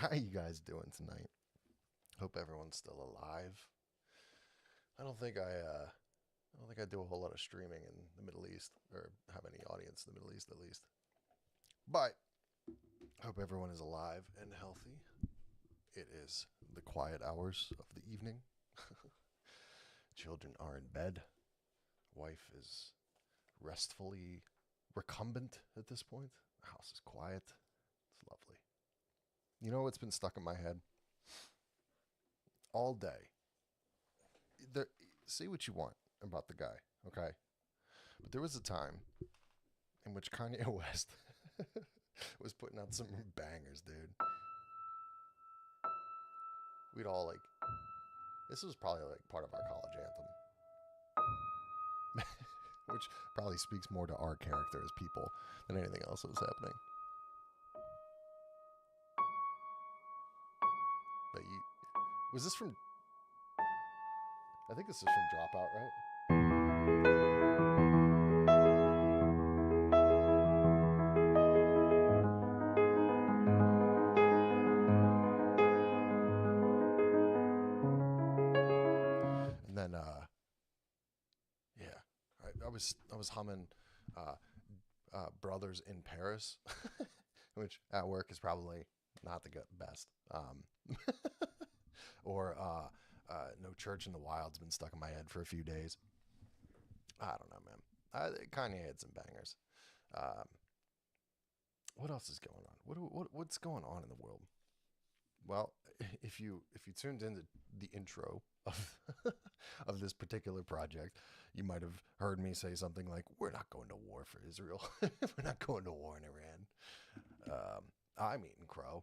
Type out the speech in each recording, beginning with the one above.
How you guys doing tonight? Hope everyone's still alive. I don't think I do a whole lot of streaming in the Middle East or have any audience in the Middle East at least. But hope everyone is alive and healthy. It is the quiet hours of the evening. Children are in bed. Wife is restfully recumbent at this point. The house is quiet. It's lovely. You know what's been stuck in my head all day? There, say what you want about the guy, okay? But there was a time in which Kanye West was putting out some bangers, dude. We'd all like, this was probably like part of our college anthem, which probably speaks more to our character as people than anything else that was happening. But was this from, I think this is from Dropout, right? And then, yeah, I was humming Brothers in Paris, which at work is probably not the best. Or No Church in the Wild's been stuck in my head for a few days. I don't know, man. Kanye had some bangers. Um, what else is going on? What's going on in the world? Well, if you tuned into the intro of of this particular project, you might have heard me say something like, "We're not going to war for Israel. We're not going to war in Iran." I'm eating crow.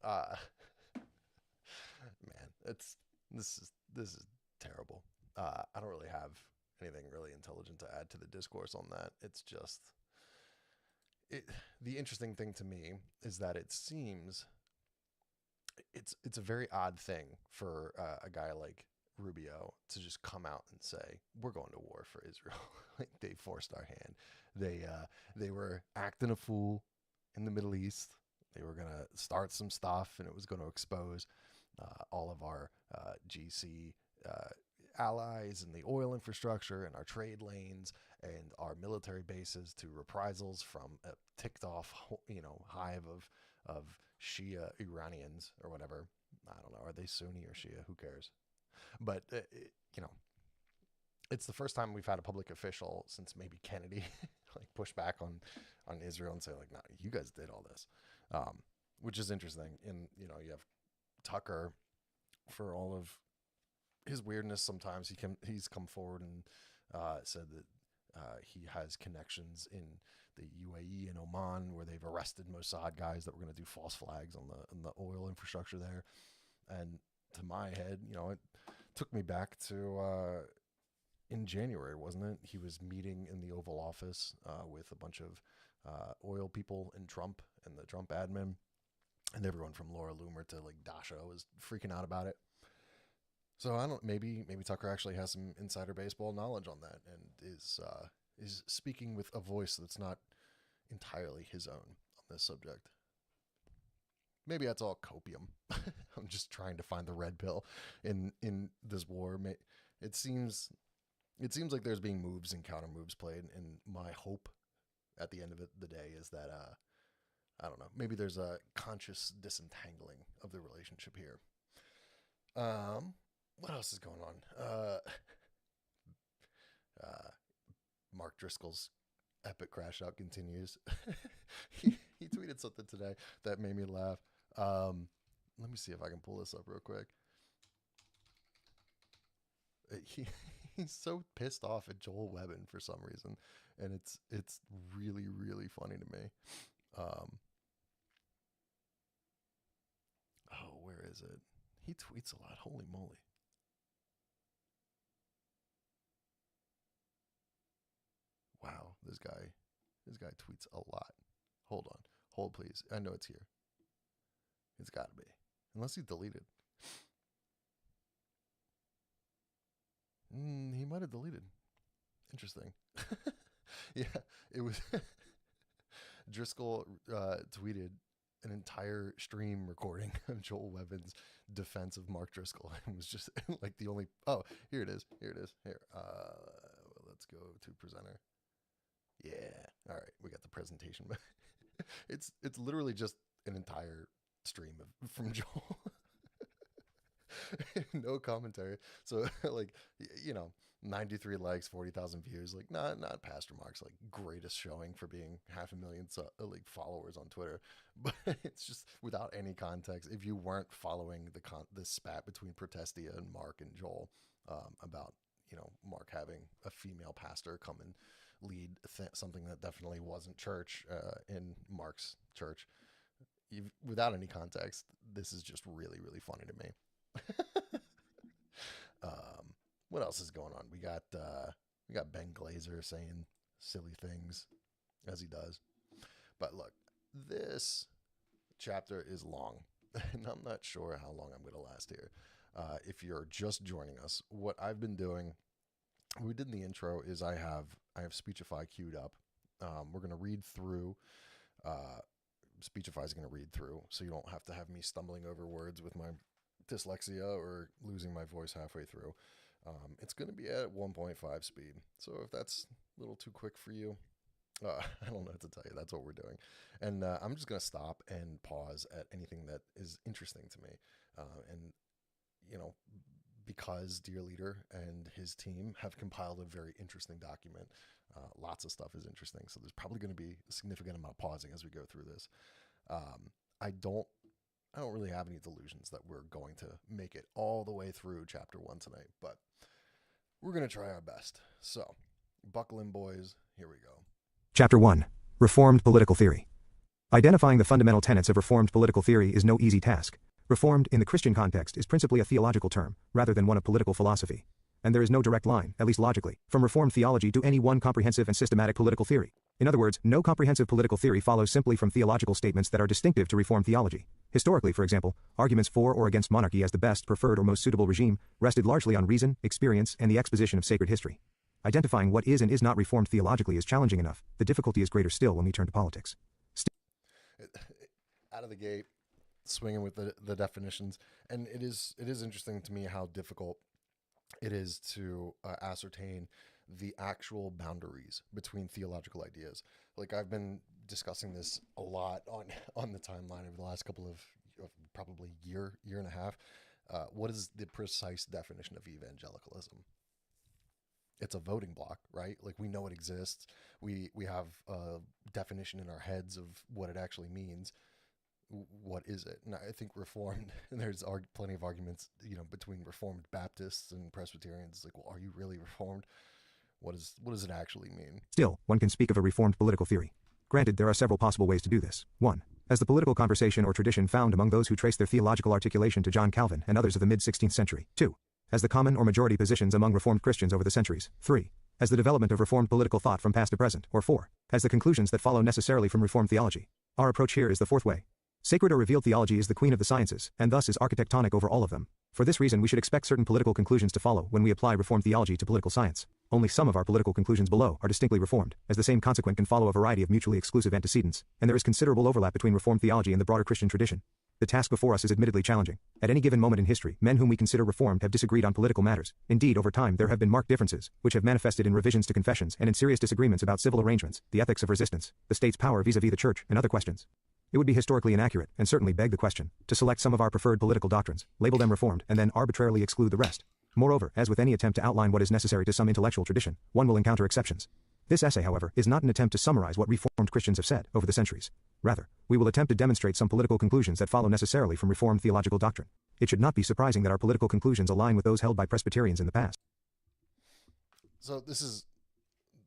Uh, Man, this is terrible. I don't really have anything really intelligent to add to the discourse on that. It's just it. The interesting thing to me is that it seems it's a very odd thing for a guy like Rubio to just come out and say we're going to war for Israel. Like they forced our hand. They were acting a fool in the Middle East. They were gonna start some stuff, and it was going to expose all of our GC allies and the oil infrastructure and our trade lanes and our military bases to reprisals from a ticked off, hive of Shia Iranians or whatever. I don't know. Are they Sunni or Shia? Who cares? But you know, it's the first time we've had a public official since maybe Kennedy like push back on Israel and say like, "No, you guys did all this," which is interesting. And you have Tucker, for all of his weirdness, sometimes he's come forward and said that he has connections in the UAE and Oman where they've arrested Mossad guys that were going to do false flags on the oil infrastructure there. And to my head, it took me back to in January, wasn't it? He was meeting in the Oval Office with a bunch of oil people in Trump and the Trump admin. And everyone from Laura Loomer to like Dasha was freaking out about it. So I don't. Maybe Tucker actually has some insider baseball knowledge on that and is speaking with a voice that's not entirely his own on this subject. Maybe that's all copium. I'm just trying to find the red pill in this war. It seems like there's being moves and counter moves played, and my hope at the end of the day is that I don't know. Maybe there's a conscious disentangling of the relationship here. What else is going on? Mark Driscoll's epic crash out continues. he tweeted something today that made me laugh. Let me see if I can pull this up real quick. He's so pissed off at Joel Webben for some reason, and it's really really funny to me. Oh, where is it? He tweets a lot. Holy moly. Wow, this guy tweets a lot. Hold on. Hold please. I know it's here. It's got to be. Unless he deleted. He might have deleted. Interesting. Yeah, it was Driscoll tweeted an entire stream recording of Joel Webbin's defense of Mark Driscoll. It was just like the only. Oh, here it is. Here. Let's go to presenter. Yeah. All right, we got the presentation. it's literally just an entire stream from Joel. No commentary. So like, 93 likes, 40,000 views. Like not Pastor Mark's like greatest showing for being 500,000 like followers on Twitter, but it's just without any context. If you weren't following the spat between Protestia and Mark and Joel about Mark having a female pastor come and lead something that definitely wasn't church in Mark's church, without any context, this is just really, really funny to me. What else is going on? We got Ben Glazer saying silly things as he does. But look, this chapter is long, and I'm not sure how long I'm going to last here. If you're just joining us, what I've been doing, we did in the intro, is I have Speechify queued up. We're going to read through. Speechify is going to read through, so you don't have to have me stumbling over words with my dyslexia or losing my voice halfway through. It's going to be at 1.5 speed. So if that's a little too quick for you, I don't know what to tell you. That's what we're doing. And I'm just going to stop and pause at anything that is interesting to me. And, because Dear Leader and his team have compiled a very interesting document, lots of stuff is interesting. So there's probably going to be a significant amount of pausing as we go through this. I don't really have any delusions that we're going to make it all the way through chapter 1 tonight, but we're going to try our best. So, buckle in, boys. Here we go. Chapter 1. Reformed Political Theory. Identifying the fundamental tenets of Reformed political theory is no easy task. Reformed, in the Christian context, is principally a theological term, rather than one of political philosophy. And there is no direct line, at least logically, from Reformed theology to any one comprehensive and systematic political theory. In other words, no comprehensive political theory follows simply from theological statements that are distinctive to Reformed theology. Historically, for example, arguments for or against monarchy as the best, preferred, or most suitable regime rested largely on reason, experience, and the exposition of sacred history. Identifying what is and is not Reformed theologically is challenging enough. The difficulty is greater still when we turn to politics. Out of the gate, swinging with the definitions, and it is interesting to me how difficult it is to ascertain the actual boundaries between theological ideas. Like, I've been discussing this a lot on the timeline over the last couple of probably year and a half. What is the precise definition of evangelicalism? It's a voting block, right? Like, we know it exists. We have a definition in our heads of what it actually means. What is it? And I think Reformed, and there's plenty of arguments, between Reformed Baptists and Presbyterians. It's like, well, are you really Reformed? What does it actually mean? Still, one can speak of a Reformed political theory. Granted, there are several possible ways to do this. 1. As the political conversation or tradition found among those who trace their theological articulation to John Calvin and others of the mid-16th century. 2. As the common or majority positions among Reformed Christians over the centuries. 3. As the development of Reformed political thought from past to present. Or 4. As the conclusions that follow necessarily from Reformed theology. Our approach here is the fourth way. Sacred or revealed theology is the queen of the sciences, and thus is architectonic over all of them. For this reason, we should expect certain political conclusions to follow when we apply Reformed theology to political science. Only some of our political conclusions below are distinctly Reformed, as the same consequent can follow a variety of mutually exclusive antecedents, and there is considerable overlap between Reformed theology and the broader Christian tradition. The task before us is admittedly challenging. At any given moment in history, men whom we consider Reformed have disagreed on political matters. Indeed, over time there have been marked differences, which have manifested in revisions to confessions and in serious disagreements about civil arrangements, the ethics of resistance, the state's power vis-à-vis the church, and other questions. It would be historically inaccurate, and certainly beg the question, to select some of our preferred political doctrines, label them Reformed, and then arbitrarily exclude the rest. Moreover, as with any attempt to outline what is necessary to some intellectual tradition, one will encounter exceptions. This essay, however, is not an attempt to summarize what Reformed Christians have said over the centuries. Rather, we will attempt to demonstrate some political conclusions that follow necessarily from Reformed theological doctrine. It should not be surprising that our political conclusions align with those held by Presbyterians in the past. So this is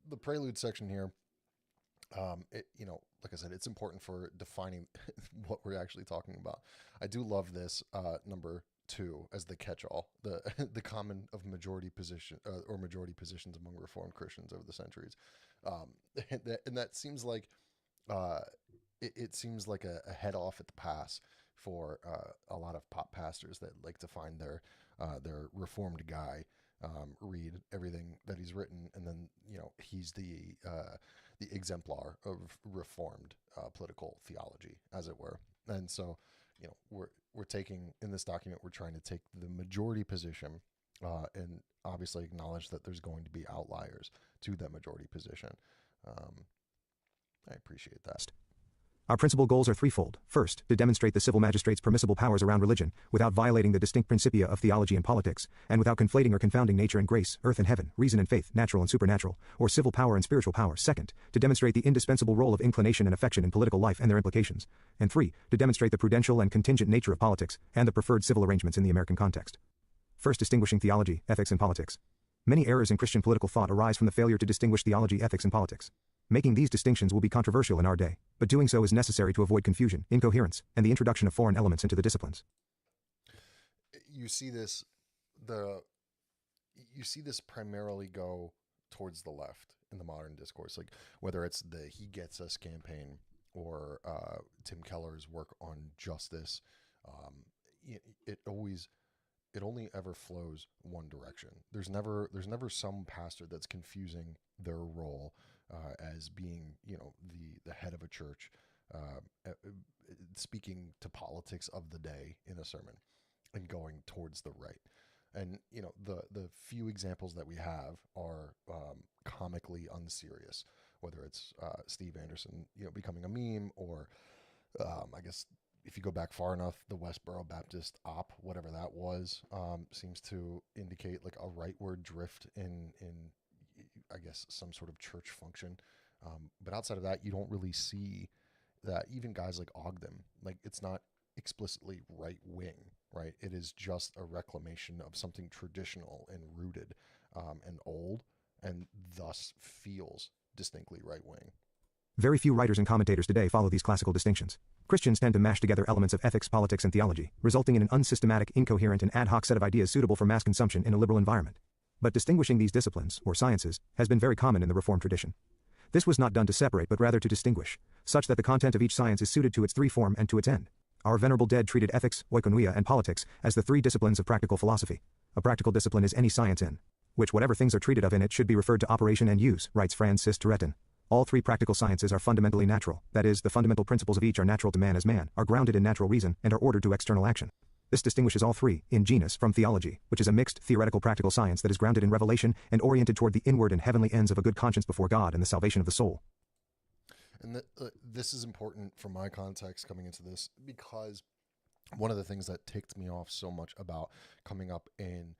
the prelude section here. Like I said, it's important for defining what we're actually talking about. I do love this number 2 as the catch-all, the common of majority position or majority positions among Reformed Christians over the centuries, and that seems like it seems like a head off at the pass for a lot of pop pastors that like to find their Reformed guy, read everything that he's written, and then he's the exemplar of Reformed political theology, as it were. And so, we're taking in this document, we're trying to take the majority position, and obviously acknowledge that there's going to be outliers to that majority position. I appreciate that. Our principal goals are threefold. First, to demonstrate the civil magistrate's permissible powers around religion, without violating the distinct principia of theology and politics, and without conflating or confounding nature and grace, earth and heaven, reason and faith, natural and supernatural, or civil power and spiritual power. Second, to demonstrate the indispensable role of inclination and affection in political life and their implications. And three, to demonstrate the prudential and contingent nature of politics, and the preferred civil arrangements in the American context. First, distinguishing theology, ethics, and politics. Many errors in Christian political thought arise from the failure to distinguish theology, ethics, and politics. Making these distinctions will be controversial in our day, but doing so is necessary to avoid confusion, incoherence, and the introduction of foreign elements into the disciplines. You see this primarily go towards the left in the modern discourse, like whether it's the "He Gets Us" campaign or Tim Keller's work on justice. It only ever flows one direction. There's never some pastor that's confusing their role as being, the head of a church, speaking to politics of the day in a sermon and going towards the right. And, the few examples that we have are comically unserious, whether it's Steve Anderson, becoming a meme, or I guess if you go back far enough, the Westboro Baptist op, whatever that was, seems to indicate like a rightward drift in I guess some sort of church function. But outside of that, you don't really see that. Even guys like Ogden, like, it's not explicitly right wing, right? It is just a reclamation of something traditional and rooted and old, and thus feels distinctly right wing. Very few writers and commentators today follow these classical distinctions. Christians tend to mash together elements of ethics, politics, and theology, resulting in an unsystematic, incoherent, and ad hoc set of ideas suitable for mass consumption in a liberal environment. But distinguishing these disciplines, or sciences, has been very common in the Reformed tradition. This was not done to separate but rather to distinguish, such that the content of each science is suited to its three form and to its end. Our venerable dead treated ethics, oikonomia, and politics as the three disciplines of practical philosophy. A practical discipline is any science in which whatever things are treated of in it should be referred to operation and use, writes Francis Turretin. All three practical sciences are fundamentally natural, that is, the fundamental principles of each are natural to man as man, are grounded in natural reason, and are ordered to external action. This distinguishes all three, in genus, from theology, which is a mixed, theoretical practical science that is grounded in revelation and oriented toward the inward and heavenly ends of a good conscience before God and the salvation of the soul. And this is important for my context coming into this, because one of the things that ticked me off so much about coming up in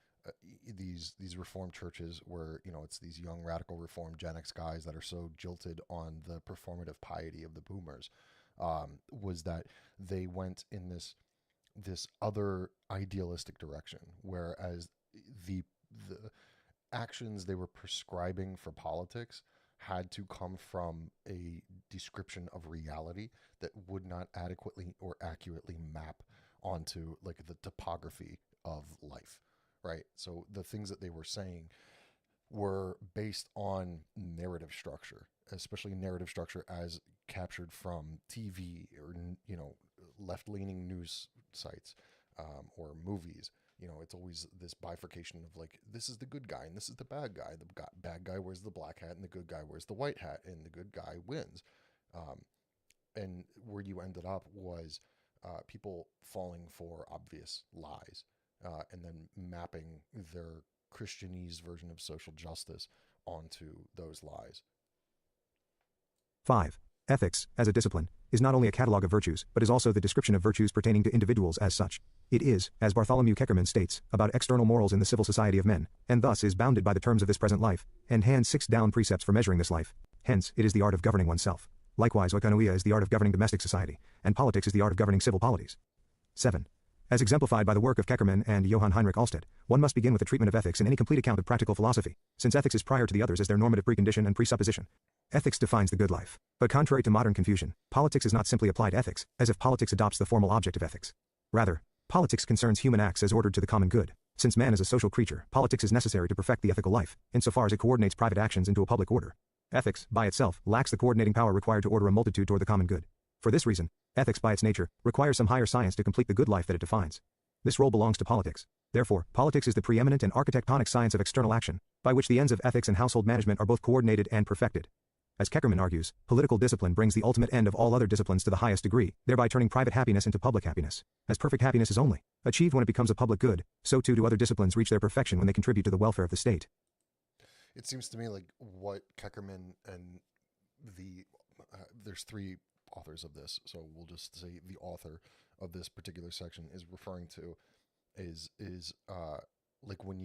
these Reformed churches where, it's these young radical Reformed Gen X guys that are so jilted on the performative piety of the boomers, was that they went in this other idealistic direction, whereas the actions they were prescribing for politics had to come from a description of reality that would not adequately or accurately map onto like the topography of life, right? So the things that they were saying were based on narrative structure, especially narrative structure as captured from TV or, left-leaning news sites, or movies. It's always this bifurcation of like, this is the good guy and this is the bad guy. The bad guy wears the black hat and the good guy wears the white hat, and the good guy wins. And where you ended up was people falling for obvious lies, and then mapping their Christianese version of social justice onto those lies. 5. Ethics, as a discipline, is not only a catalog of virtues, but is also the description of virtues pertaining to individuals as such. It is, as Bartholomew Keckerman states, about external morals in the civil society of men, and thus is bounded by the terms of this present life, and hands 6 down precepts for measuring this life. Hence, it is the art of governing oneself. Likewise, oikonomia is the art of governing domestic society, and politics is the art of governing civil polities. 7. As exemplified by the work of Keckerman and Johann Heinrich Alsted, one must begin with the treatment of ethics in any complete account of practical philosophy, since ethics is prior to the others as their normative precondition and presupposition. Ethics defines the good life. But contrary to modern confusion, politics is not simply applied ethics, as if politics adopts the formal object of ethics. Rather, politics concerns human acts as ordered to the common good. Since man is a social creature, politics is necessary to perfect the ethical life, insofar as it coordinates private actions into a public order. Ethics, by itself, lacks the coordinating power required to order a multitude toward the common good. For this reason, ethics by its nature requires some higher science to complete the good life that it defines. This role belongs to politics. Therefore, politics is the preeminent and architectonic science of external action, by which the ends of ethics and household management are both coordinated and perfected. As Keckerman argues, political discipline brings the ultimate end of all other disciplines to the highest degree, thereby turning private happiness into public happiness. As perfect happiness is only achieved when it becomes a public good, so too do other disciplines reach their perfection when they contribute to the welfare of the state. It seems to me like what Keckerman and there's three authors of this, so we'll just say the author of this particular section is referring to is like when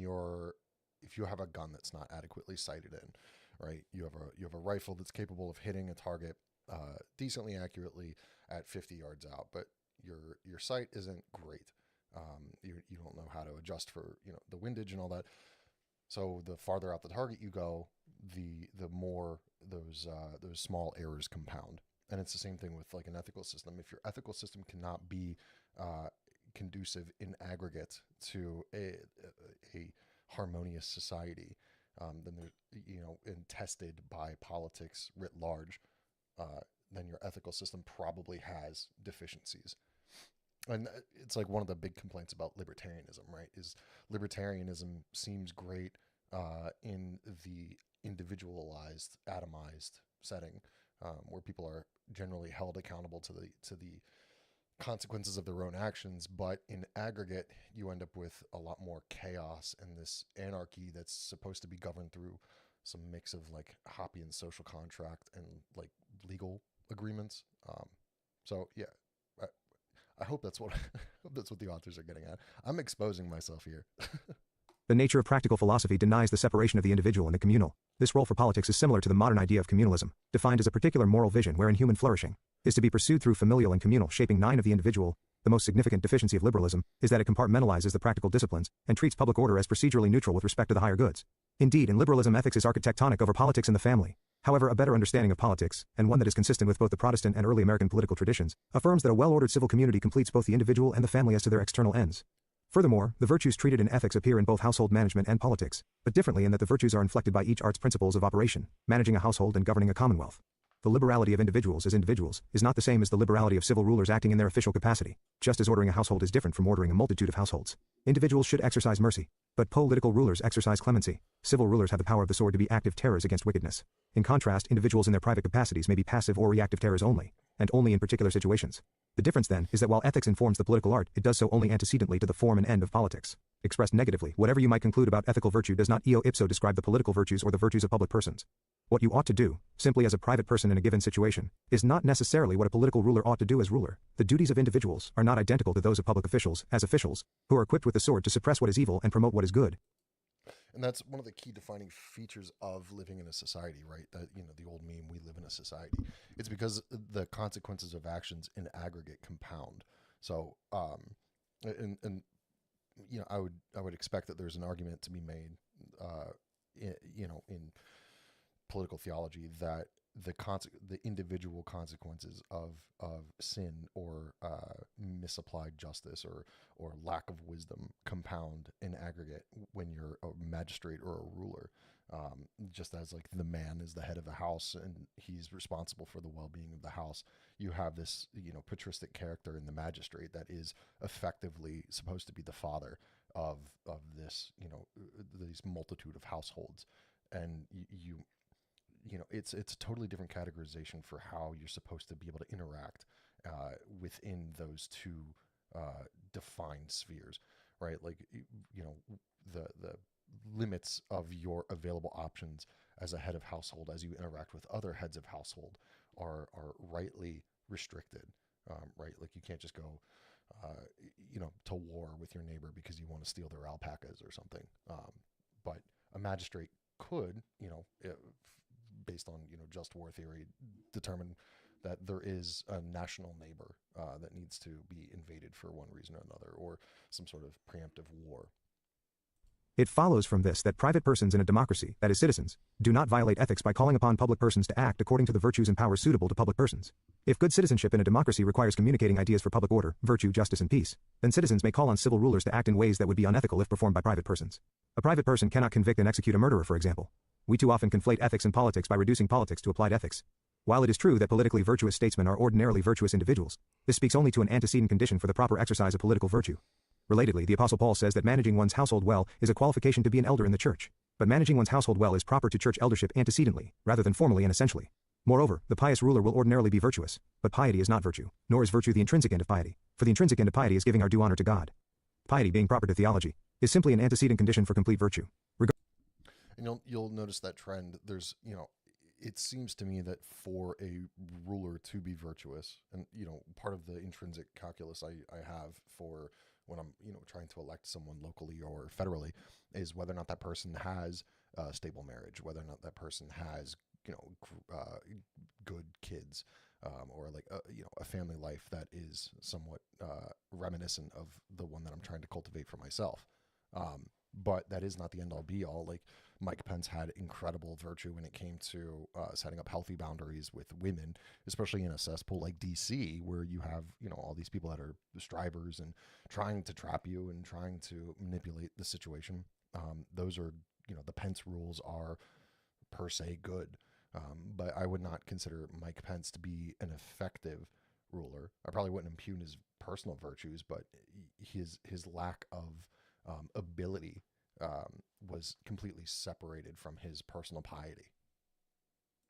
if you have a gun that's not adequately sighted in, right? You have a rifle that's capable of hitting a target decently accurately at 50 yards out, but your sight isn't great. You don't know how to adjust for the windage and all that. So the farther out the target you go, the more those small errors compound. And it's the same thing with like an ethical system. If your ethical system cannot be conducive in aggregate to a harmonious society, then and tested by politics writ large, then your ethical system probably has deficiencies. And it's like one of the big complaints about libertarianism, right? Is libertarianism seems great in the individualized, atomized setting, where people are generally held accountable to the consequences of their own actions, but in aggregate, you end up with a lot more chaos and this anarchy that's supposed to be governed through some mix of like Hoppian social contract and like legal agreements. So yeah, I hope that's what the authors are getting at. I'm exposing myself here. The nature of practical philosophy denies the separation of the individual and the communal. This role for politics is similar to the modern idea of communalism, defined as a particular moral vision wherein human flourishing is to be pursued through familial and communal shaping 9 of the individual. The most significant deficiency of liberalism is that it compartmentalizes the practical disciplines and treats public order as procedurally neutral with respect to the higher goods. Indeed, in liberalism, ethics is architectonic over politics and the family. However, a better understanding of politics, and one that is consistent with both the Protestant and early American political traditions, affirms that a well-ordered civil community completes both the individual and the family as to their external ends. Furthermore, the virtues treated in ethics appear in both household management and politics, but differently in that the virtues are inflected by each art's principles of operation, managing a household and governing a commonwealth. The liberality of individuals as individuals is not the same as the liberality of civil rulers acting in their official capacity, just as ordering a household is different from ordering a multitude of households. Individuals should exercise mercy, but political rulers exercise clemency. Civil rulers have the power of the sword to be active terrors against wickedness. In contrast, individuals in their private capacities may be passive or reactive terrors only, and only in particular situations. The difference, then, is that while ethics informs the political art, it does so only antecedently to the form and end of politics. Expressed negatively, whatever you might conclude about ethical virtue does not eo ipso describe the political virtues or the virtues of public persons. What you ought to do, simply as a private person in a given situation, is not necessarily what a political ruler ought to do as ruler. The duties of individuals are not identical to those of public officials, as officials, who are equipped with the sword to suppress what is evil and promote what is good. And that's one of the key defining features of living in a society, right? That, the old meme, we live in a society. It's because the consequences of actions in aggregate compound. So, I would expect that there's an argument to be made, in political theology that the individual consequences of sin or misapplied justice or lack of wisdom compound in aggregate when you're a magistrate or a ruler. Just as like the man is the head of the house and he's responsible for the well-being of the house, you have this patristic character in the magistrate that is effectively supposed to be the father of this these multitude of households, and it's a totally different categorization for how you're supposed to be able to interact within those two defined spheres, right? Like the limits of your available options as a head of household as you interact with other heads of household are rightly restricted, right? Like you can't just go to war with your neighbor because you want to steal their alpacas or something, but a magistrate could based on just war theory, determine that there is a national neighbor that needs to be invaded for one reason or another, or some sort of preemptive war. It follows from this that private persons in a democracy, that is citizens, do not violate ethics by calling upon public persons to act according to the virtues and powers suitable to public persons. If good citizenship in a democracy requires communicating ideas for public order, virtue, justice, and peace, then citizens may call on civil rulers to act in ways that would be unethical if performed by private persons. A private person cannot convict and execute a murderer, for example. We too often conflate ethics and politics by reducing politics to applied ethics. While it is true that politically virtuous statesmen are ordinarily virtuous individuals, this speaks only to an antecedent condition for the proper exercise of political virtue. Relatedly, the Apostle Paul says that managing one's household well is a qualification to be an elder in the church. But managing one's household well is proper to church eldership antecedently, rather than formally and essentially. Moreover, the pious ruler will ordinarily be virtuous, but piety is not virtue, nor is virtue the intrinsic end of piety, for the intrinsic end of piety is giving our due honor to God. Piety, being proper to theology, is simply an antecedent condition for complete virtue. And you'll notice that trend. There's, it seems to me that for a ruler to be virtuous, and part of the intrinsic calculus I have for when I'm trying to elect someone locally or federally is whether or not that person has a stable marriage, whether or not that person has good kids, or like a family life that is somewhat reminiscent of the one that I'm trying to cultivate for myself. But that is not the end all be all. Like Mike Pence had incredible virtue when it came to setting up healthy boundaries with women, especially in a cesspool like DC, where you have all these people that are strivers and trying to trap you and trying to manipulate the situation. Those are the Pence rules are per se good, but I would not consider Mike Pence to be an effective ruler. I probably wouldn't impugn his personal virtues, but his lack of ability was completely separated from his personal piety.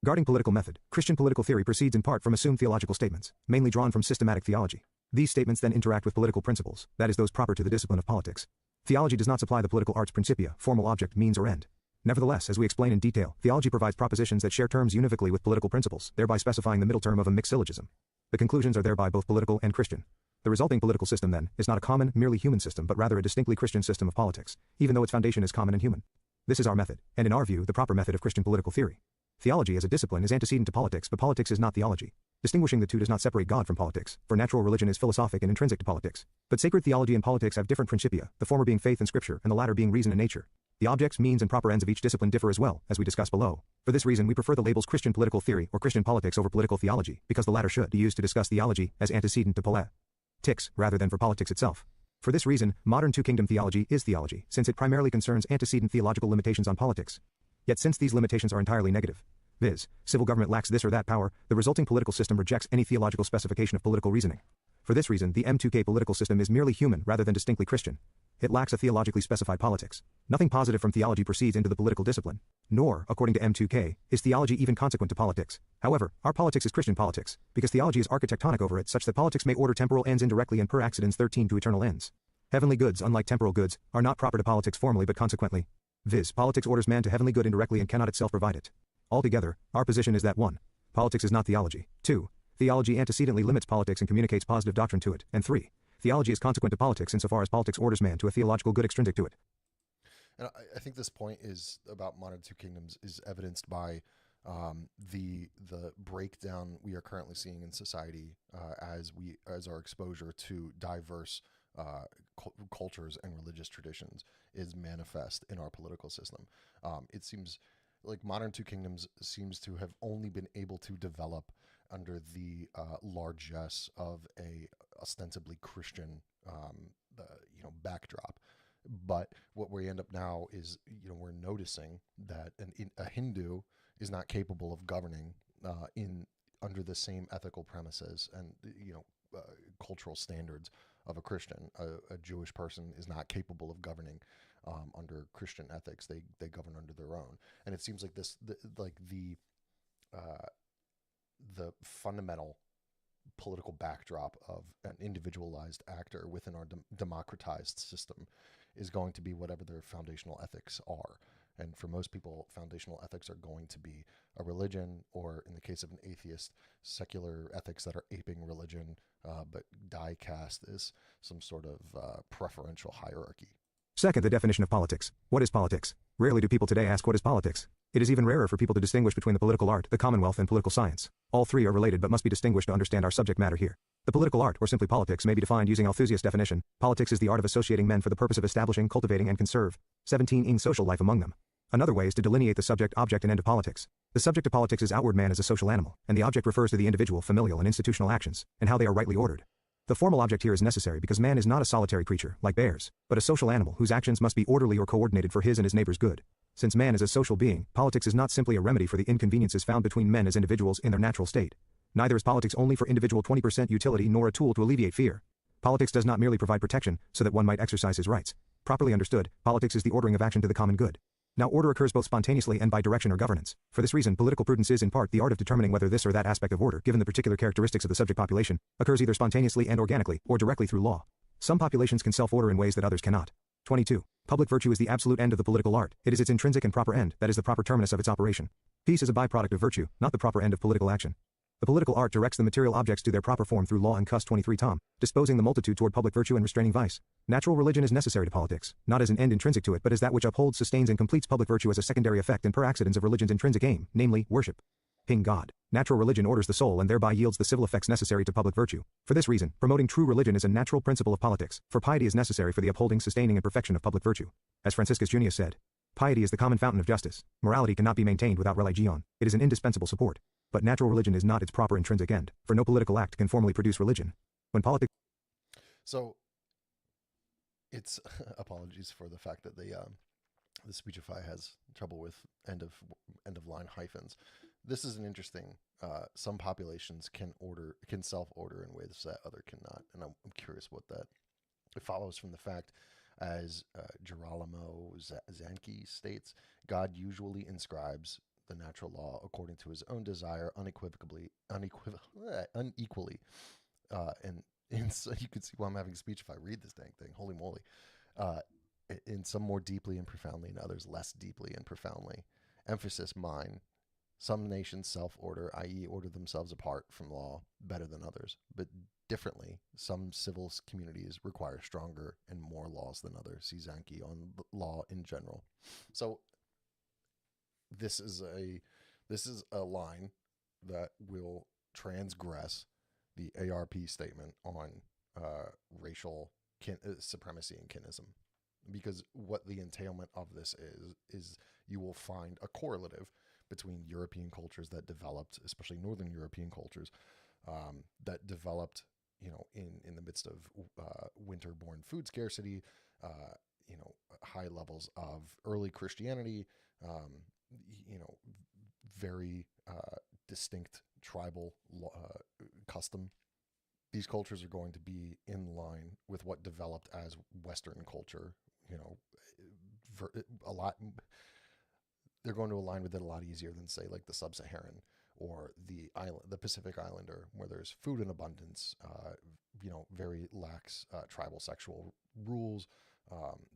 Regarding political method, Christian political theory proceeds in part from assumed theological statements, mainly drawn from systematic theology. These statements then interact with political principles, that is, those proper to the discipline of politics. Theology does not supply the political arts principia, formal object, means, or end. Nevertheless, as we explain in detail, theology provides propositions that share terms univocally with political principles, thereby specifying the middle term of a mixed syllogism. The conclusions are thereby both political and Christian. The resulting political system, then, is not a common, merely human system but rather a distinctly Christian system of politics, even though its foundation is common and human. This is our method, and in our view, the proper method of Christian political theory. Theology as a discipline is antecedent to politics, but politics is not theology. Distinguishing the two does not separate God from politics, for natural religion is philosophic and intrinsic to politics. But sacred theology and politics have different principia, the former being faith and scripture, and the latter being reason and nature. The objects, means, and proper ends of each discipline differ as well, as we discuss below. For this reason, we prefer the labels Christian political theory or Christian politics over political theology, because the latter should be used to discuss theology as antecedent to politics, rather than for politics itself. For this reason, modern two-kingdom theology is theology, since it primarily concerns antecedent theological limitations on politics. Yet since these limitations are entirely negative, viz., civil government lacks this or that power, the resulting political system rejects any theological specification of political reasoning. For this reason, the M2K political system is merely human rather than distinctly Christian. It lacks a theologically specified politics. Nothing positive from theology proceeds into the political discipline. Nor, according to M2K, is theology even consequent to politics. However, our politics is Christian politics, because theology is architectonic over it such that politics may order temporal ends indirectly and per accidens 13 to eternal ends. Heavenly goods, unlike temporal goods, are not proper to politics formally but consequently. Viz., politics orders man to heavenly good indirectly and cannot itself provide it. Altogether, our position is that 1. Politics is not theology. 2. Theology antecedently limits politics and communicates positive doctrine to it. And 3. Theology is consequent to politics insofar as politics orders man to a theological good extrinsic to it. And I think this point is about modern two kingdoms is evidenced by the breakdown we are currently seeing in society as our exposure to diverse cultures and religious traditions is manifest in our political system. It seems like modern two kingdoms seems to have only been able to develop under the largesse of a ostensibly Christian backdrop. But what we end up now is we're noticing that a Hindu is not capable of governing under the same ethical premises and cultural standards of a Christian. A Jewish person is not capable of governing under Christian ethics. They govern under their own, and it seems like the fundamental political backdrop of an individualized actor within our democratized system is going to be whatever their foundational ethics are. And for most people, foundational ethics are going to be a religion, or in the case of an atheist, secular ethics that are aping religion, but die cast as some sort of preferential hierarchy. Second, the definition of politics. What is politics? Rarely do people today ask what is politics. It is even rarer for people to distinguish between the political art, the commonwealth, and political science. All three are related but must be distinguished to understand our subject matter here. The political art, or simply politics, may be defined using Althusius' definition. Politics is the art of associating men for the purpose of establishing, cultivating, and conserve 17 social life among them. Another way is to delineate the subject, object, and end of politics. The subject of politics is outward man as a social animal, and the object refers to the individual, familial, and institutional actions, and how they are rightly ordered. The formal object here is necessary because man is not a solitary creature, like bears, but a social animal whose actions must be orderly or coordinated for his and his neighbor's good. Since man is a social being, politics is not simply a remedy for the inconveniences found between men as individuals in their natural state. Neither is politics only for individual 20% utility nor a tool to alleviate fear. Politics does not merely provide protection so that one might exercise his rights. Properly understood, politics is the ordering of action to the common good. Now order occurs both spontaneously and by direction or governance. For this reason, political prudence is in part the art of determining whether this or that aspect of order, given the particular characteristics of the subject population, occurs either spontaneously and organically, or directly through law. Some populations can self-order in ways that others cannot. 22. Public virtue is the absolute end of the political art. It is its intrinsic and proper end, that is the proper terminus of its operation. Peace is a byproduct of virtue, not the proper end of political action. The political art directs the material objects to their proper form through law and cus. 23 Tom, disposing the multitude toward public virtue and restraining vice. Natural religion is necessary to politics, not as an end intrinsic to it but as that which upholds, sustains and completes public virtue as a secondary effect and per accidens of religion's intrinsic aim, namely, worship. Ping God. Natural religion orders the soul and thereby yields the civil effects necessary to public virtue. For this reason, promoting true religion is a natural principle of politics, for piety is necessary for the upholding, sustaining and perfection of public virtue. As Franciscus Junius said, piety is the common fountain of justice. Morality cannot be maintained without religion. It is an indispensable support. But natural religion is not its proper intrinsic end, for no political act can formally produce religion. When politics... So, it's apologies for the fact that the Speechify has trouble with end of line hyphens. This is an interesting. Some populations can self-order in ways that other cannot, and I'm curious what that. It follows from the fact, as Girolamo Zanchi states, God usually inscribes the natural law according to his own desire, unequally, and so you can see why I'm having speech if I read this dang thing. Holy moly! In some more deeply and profoundly, in others less deeply and profoundly. Emphasis mine. Some nations self-order, i.e., order themselves apart from law better than others, but differently. Some civil communities require stronger and more laws than others. See Zanchi on law in general. So this is a line that will transgress the ARP statement on racial supremacy and kinism, because what the entailment of this is you will find a correlative between European cultures that developed, especially Northern European cultures, that developed, in the midst of winter-born food scarcity, high levels of early Christianity, very distinct tribal custom. These cultures are going to be in line with what developed as Western culture. A lot. They're going to align with it a lot easier than, say, like the Sub-Saharan or the Pacific Islander, where there's food in abundance. Very lax tribal sexual rules,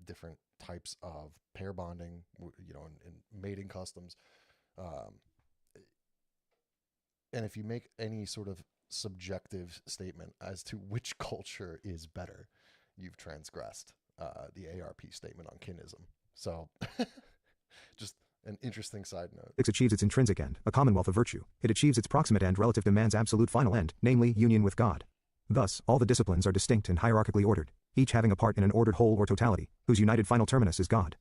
different types of pair bonding, and mating customs. And if you make any sort of subjective statement as to which culture is better, you've transgressed the ARP statement on kinism. So just an interesting side note. It achieves its intrinsic end, a commonwealth of virtue. It achieves its proximate end relative to man's absolute final end, namely, union with God. Thus, all the disciplines are distinct and hierarchically ordered, each having a part in an ordered whole or totality, whose united final terminus is God.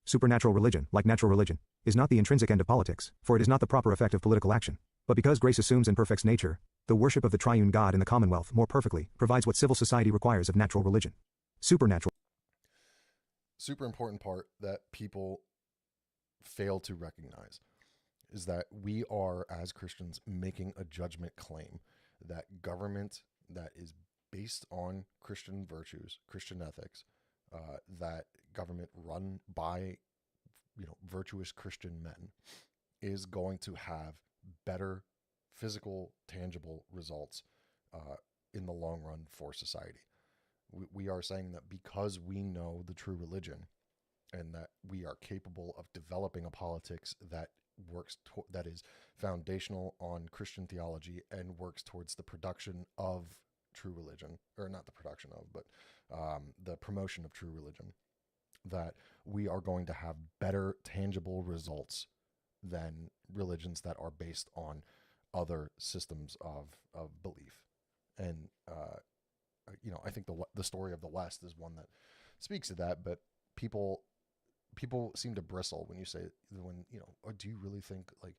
Supernatural religion, like natural religion, is not the intrinsic end of politics, for it is not the proper effect of political action. But because grace assumes and perfects nature, the worship of the triune God in the commonwealth more perfectly provides what civil society requires of natural religion. Supernatural. Super important part that people fail to recognize is that we are, as Christians, making a judgment claim that government that is based on Christian virtues, Christian ethics, that government run by virtuous Christian men is going to have better physical, tangible results in the long run for society. We are saying that because we know the true religion and that we are capable of developing a politics that that is foundational on Christian theology and works towards the production of true religion, or not the production of, but the promotion of true religion, that we are going to have better tangible results than religions that are based on other systems of belief. And I think the story of the West is one that speaks to that, but people seem to bristle when you say, do you really think like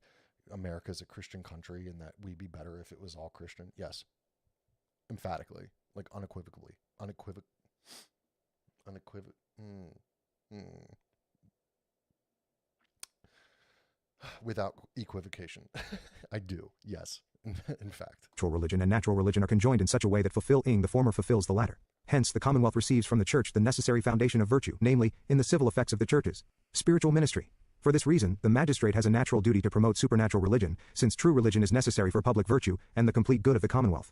America is a Christian country and that we'd be better if it was all Christian? Yes. Emphatically, like unequivocally, without equivocation. I do. Yes. In fact. Natural religion and natural religion are conjoined in such a way that fulfilling the former fulfills the latter. Hence, the commonwealth receives from the church the necessary foundation of virtue, namely, in the civil effects of the churches, spiritual ministry. For this reason, the magistrate has a natural duty to promote supernatural religion, since true religion is necessary for public virtue and the complete good of the commonwealth.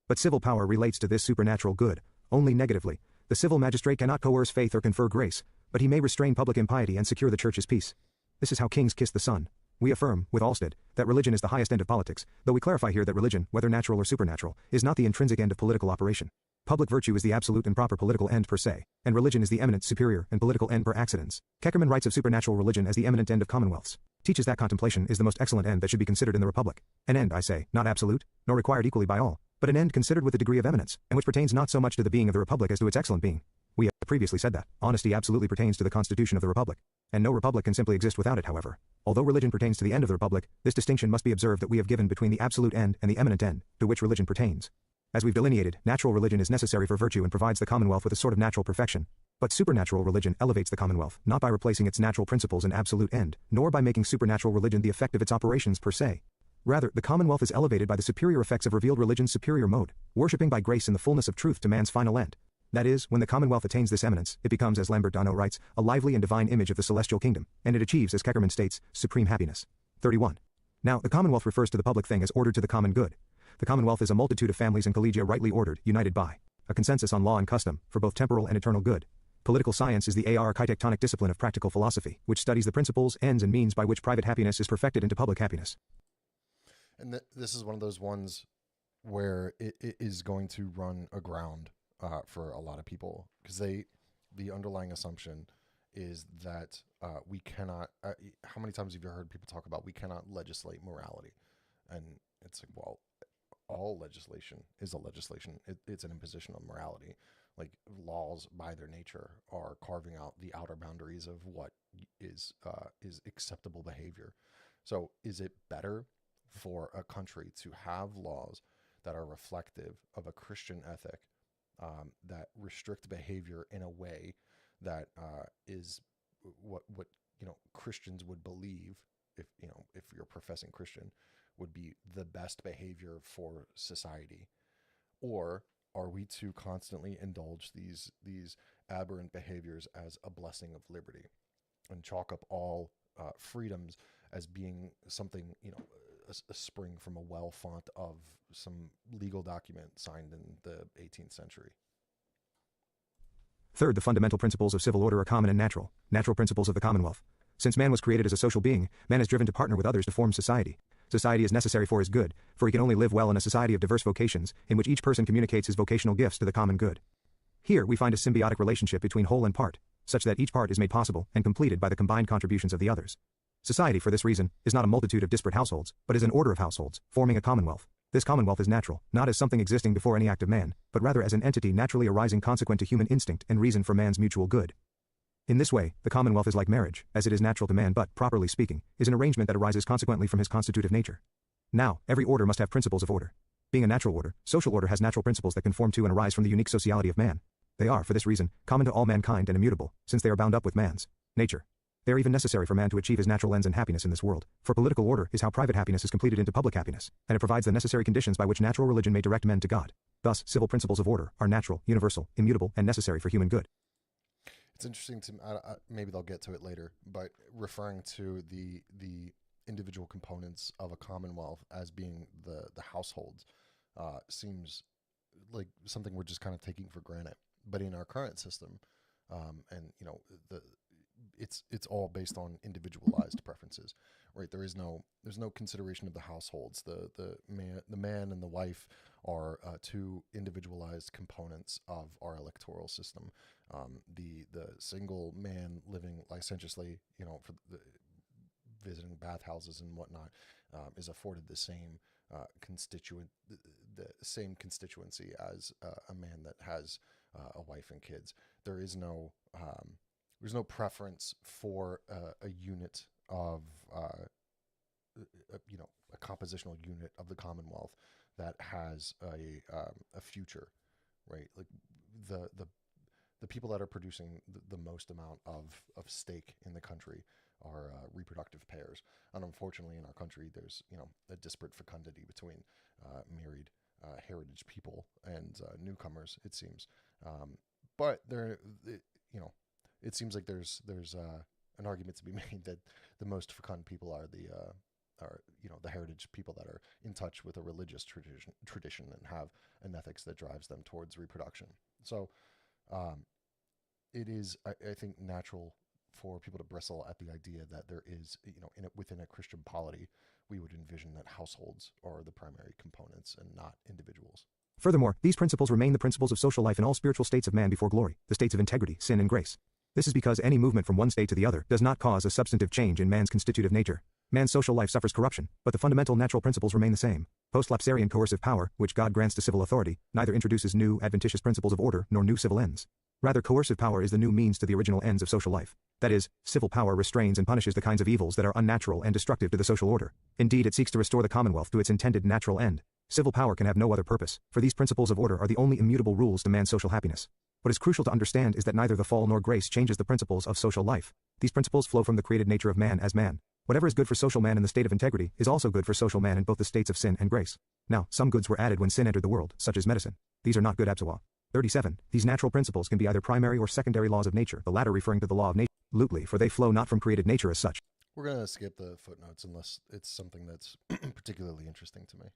But civil power relates to this supernatural good only negatively. The civil magistrate cannot coerce faith or confer grace, but he may restrain public impiety and secure the church's peace. This is how kings kiss the sun. We affirm, with Alsted, that religion is the highest end of politics, though we clarify here that religion, whether natural or supernatural, is not the intrinsic end of political operation. Public virtue is the absolute and proper political end per se, and religion is the eminent, superior, and political end per accidens. Keckerman writes of supernatural religion as the eminent end of commonwealths. Teaches that contemplation is the most excellent end that should be considered in the republic. An end, I say, not absolute, nor required equally by all, but an end considered with a degree of eminence, and which pertains not so much to the being of the republic as to its excellent being. We have previously said that honesty absolutely pertains to the constitution of the republic, and no republic can simply exist without it, however. Although religion pertains to the end of the republic, this distinction must be observed that we have given between the absolute end and the eminent end, to which religion pertains. As we've delineated, natural religion is necessary for virtue and provides the commonwealth with a sort of natural perfection. But supernatural religion elevates the commonwealth, not by replacing its natural principles and absolute end, nor by making supernatural religion the effect of its operations per se. Rather, the commonwealth is elevated by the superior effects of revealed religion's superior mode, worshipping by grace in the fullness of truth to man's final end. That is, when the commonwealth attains this eminence, it becomes, as Lambert Dano writes, a lively and divine image of the celestial kingdom, and it achieves, as Keckerman states, supreme happiness. 31. Now, the commonwealth refers to the public thing as ordered to the common good. The commonwealth is a multitude of families and collegia rightly ordered, united by a consensus on law and custom, for both temporal and eternal good. Political science is the architectonic discipline of practical philosophy, which studies the principles, ends, and means by which private happiness is perfected into public happiness. And this is one of those ones where it is going to run aground for a lot of people, because the underlying assumption is that we cannot. How many times have you heard people talk about we cannot legislate morality? And it's like, well, all legislation is a legislation. It's an imposition of morality. Like, laws by their nature are carving out the outer boundaries of what is acceptable behavior. So is it better for a country to have laws that are reflective of a Christian ethic, that restrict behavior in a way that is what Christians would believe, if you're a professing Christian, would be the best behavior for society? Or are we to constantly indulge these aberrant behaviors as a blessing of liberty and chalk up all freedoms as being something, a spring from a well font of some legal document signed in the 18th century? Third, the fundamental principles of civil order are common and natural principles of the commonwealth. Since man was created as a social being, man is driven to partner with others to form society. Society is necessary for his good, for he can only live well in a society of diverse vocations, in which each person communicates his vocational gifts to the common good. Here we find a symbiotic relationship between whole and part, such that each part is made possible and completed by the combined contributions of the others. Society, for this reason, is not a multitude of disparate households, but is an order of households, forming a commonwealth. This commonwealth is natural, not as something existing before any act of man, but rather as an entity naturally arising consequent to human instinct and reason for man's mutual good. In this way, the commonwealth is like marriage, as it is natural to man but, properly speaking, is an arrangement that arises consequently from his constitutive nature. Now, every order must have principles of order. Being a natural order, social order has natural principles that conform to and arise from the unique sociality of man. They are, for this reason, common to all mankind and immutable, since they are bound up with man's nature. They are even necessary for man to achieve his natural ends and happiness in this world, for political order is how private happiness is completed into public happiness, and it provides the necessary conditions by which natural religion may direct men to God. Thus, civil principles of order are natural, universal, immutable, and necessary for human good. It's interesting to maybe they'll get to it later, but referring to the individual components of a commonwealth as being the households seems like something we're just kind of taking for granted. But in our current system, and it's all based on individualized preferences, right? There's no consideration of the households. The man and the wife are two individualized components of our electoral system. The single man living licentiously, for visiting bathhouses and whatnot, is afforded the same the same constituency as a man that has a wife and kids. There's no preference for a unit of a compositional unit of the Commonwealth that has a future, right? Like the people that are producing the most amount of steak in the country are reproductive pairs. And unfortunately, in our country, there's a disparate fecundity between married heritage people and newcomers, it seems. But it seems like there's an argument to be made that the most fecund people are the heritage people that are in touch with a religious tradition and have an ethics that drives them towards reproduction. So um, it is, I think, natural for people to bristle at the idea that there is, within a Christian polity, we would envision that households are the primary components and not individuals. Furthermore, these principles remain the principles of social life in all spiritual states of man before glory, the states of integrity, sin, and grace. This is because any movement from one state to the other does not cause a substantive change in man's constitutive nature. Man's social life suffers corruption, but the fundamental natural principles remain the same. Post-lapsarian coercive power, which God grants to civil authority, neither introduces new, adventitious principles of order nor new civil ends. Rather, coercive power is the new means to the original ends of social life. That is, civil power restrains and punishes the kinds of evils that are unnatural and destructive to the social order. Indeed, it seeks to restore the commonwealth to its intended natural end. Civil power can have no other purpose, for these principles of order are the only immutable rules to man's social happiness. What is crucial to understand is that neither the fall nor grace changes the principles of social life. These principles flow from the created nature of man as man. Whatever is good for social man in the state of integrity is also good for social man in both the states of sin and grace. Now, some goods were added when sin entered the world, such as medicine. These are not good. Absawa. 37. These natural principles can be either primary or secondary laws of nature, the latter referring to the law of nature. Absolutely, for they flow not from created nature as such. We're going to skip the footnotes unless it's something that's particularly interesting to me.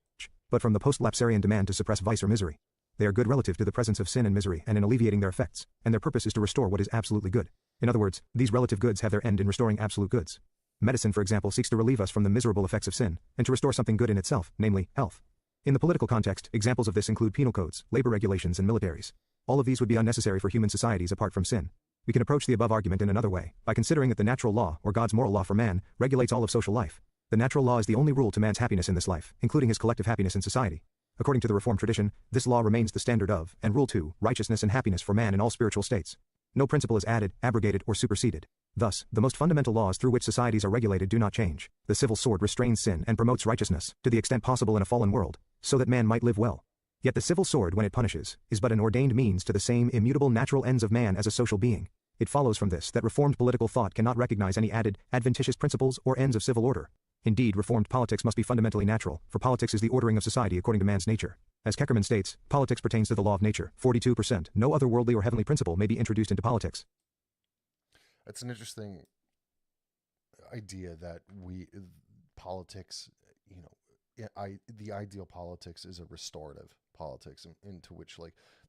But from the post-lapsarian demand to suppress vice or misery. They are good relative to the presence of sin and misery and in alleviating their effects, and their purpose is to restore what is absolutely good. In other words, these relative goods have their end in restoring absolute goods. Medicine, for example, seeks to relieve us from the miserable effects of sin, and to restore something good in itself, namely, health. In the political context, examples of this include penal codes, labor regulations, and militaries. All of these would be unnecessary for human societies apart from sin. We can approach the above argument in another way, by considering that the natural law, or God's moral law for man, regulates all of social life. The natural law is the only rule to man's happiness in this life, including his collective happiness in society. According to the Reformed tradition, this law remains the standard of, and rule to, righteousness and happiness for man in all spiritual states. No principle is added, abrogated, or superseded. Thus, the most fundamental laws through which societies are regulated do not change. The civil sword restrains sin and promotes righteousness, to the extent possible in a fallen world, so that man might live well. Yet the civil sword, when it punishes, is but an ordained means to the same immutable natural ends of man as a social being. It follows from this that Reformed political thought cannot recognize any added, adventitious principles or ends of civil order. Indeed, Reformed politics must be fundamentally natural, for politics is the ordering of society according to man's nature. As Keckerman states, politics pertains to the law of nature. 42%. No other worldly or heavenly principle may be introduced into politics. It's an interesting idea that politics, the ideal politics is a restorative politics into which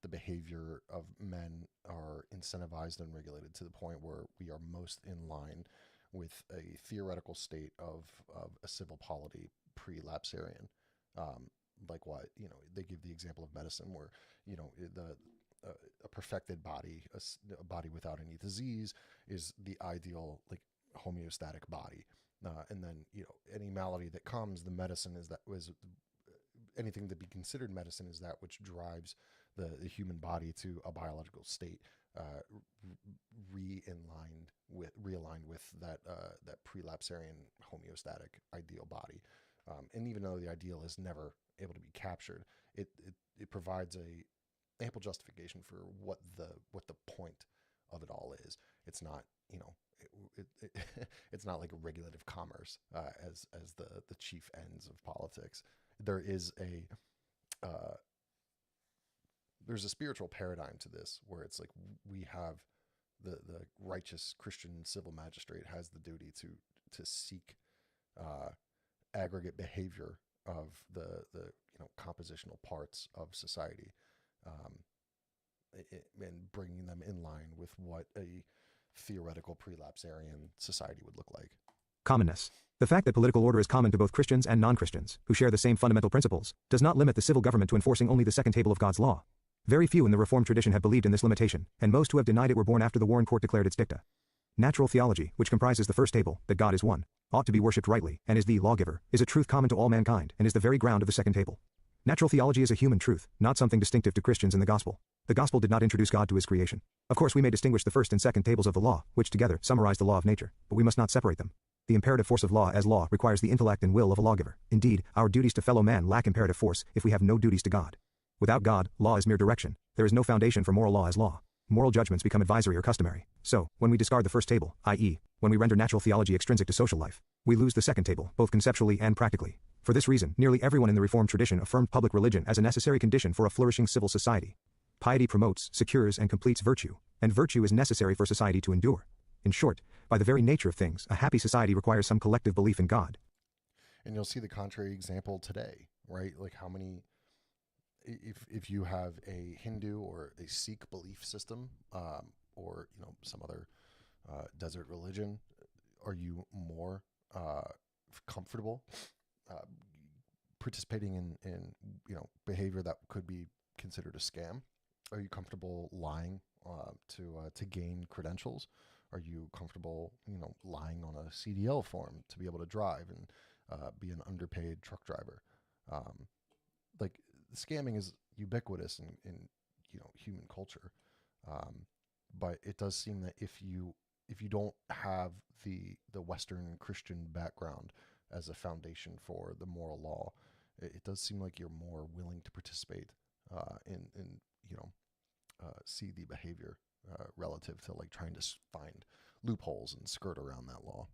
the behavior of men are incentivized and regulated to the point where we are most in line with a theoretical state of a civil polity pre-lapsarian. Like what, they give the example of medicine where, a perfected body, a body without any disease is the ideal, homeostatic body. And then, any malady that comes, the medicine was anything to be considered medicine is that which drives the human body to a biological state, realigned with that pre-lapsarian homeostatic ideal body. And even though the ideal is never able to be captured, it provides a ample justification for what the point of it all is. It's not, it's not like a regulative commerce as the chief ends of politics. There is there's a spiritual paradigm to this where it's like we have the righteous Christian civil magistrate has the duty to seek aggregate behavior of the compositional parts of society, and bringing them in line with what a theoretical pre-lapsarian society would look like. Commonness. The fact that political order is common to both Christians and non-Christians, who share the same fundamental principles, does not limit the civil government to enforcing only the second table of God's law. Very few in the Reformed tradition have believed in this limitation, and most who have denied it were born after the Warren Court declared its dicta. Natural theology, which comprises the first table, that God is one, ought to be worshipped rightly, and is the lawgiver, is a truth common to all mankind, and is the very ground of the second table. Natural theology is a human truth, not something distinctive to Christians in the gospel. The gospel did not introduce God to his creation. Of course, we may distinguish the first and second tables of the law, which together summarize the law of nature, but we must not separate them. The imperative force of law as law requires the intellect and will of a lawgiver. Indeed, our duties to fellow man lack imperative force if we have no duties to God. Without God, law is mere direction. There is no foundation for moral law as law. Moral judgments become advisory or customary. So, when we discard the first table, i.e., when we render natural theology extrinsic to social life, we lose the second table, both conceptually and practically. For this reason, nearly everyone in the Reformed tradition affirmed public religion as a necessary condition for a flourishing civil society. Piety promotes, secures, and completes virtue, and virtue is necessary for society to endure. In short, by the very nature of things, a happy society requires some collective belief in God. And you'll see the contrary example today, right? Like how many, if you have a Hindu or a Sikh belief system, or some other desert religion, are you more comfortable uh, participating in behavior that could be considered a scam? Are you comfortable lying to gain credentials? Are you comfortable lying on a CDL form to be able to drive and be an underpaid truck driver? Like scamming is ubiquitous in human culture, but it does seem that if you don't have the Western Christian background as a foundation for the moral law, it does seem like you're more willing to participate in see the behavior relative to like trying to find loopholes and skirt around that law.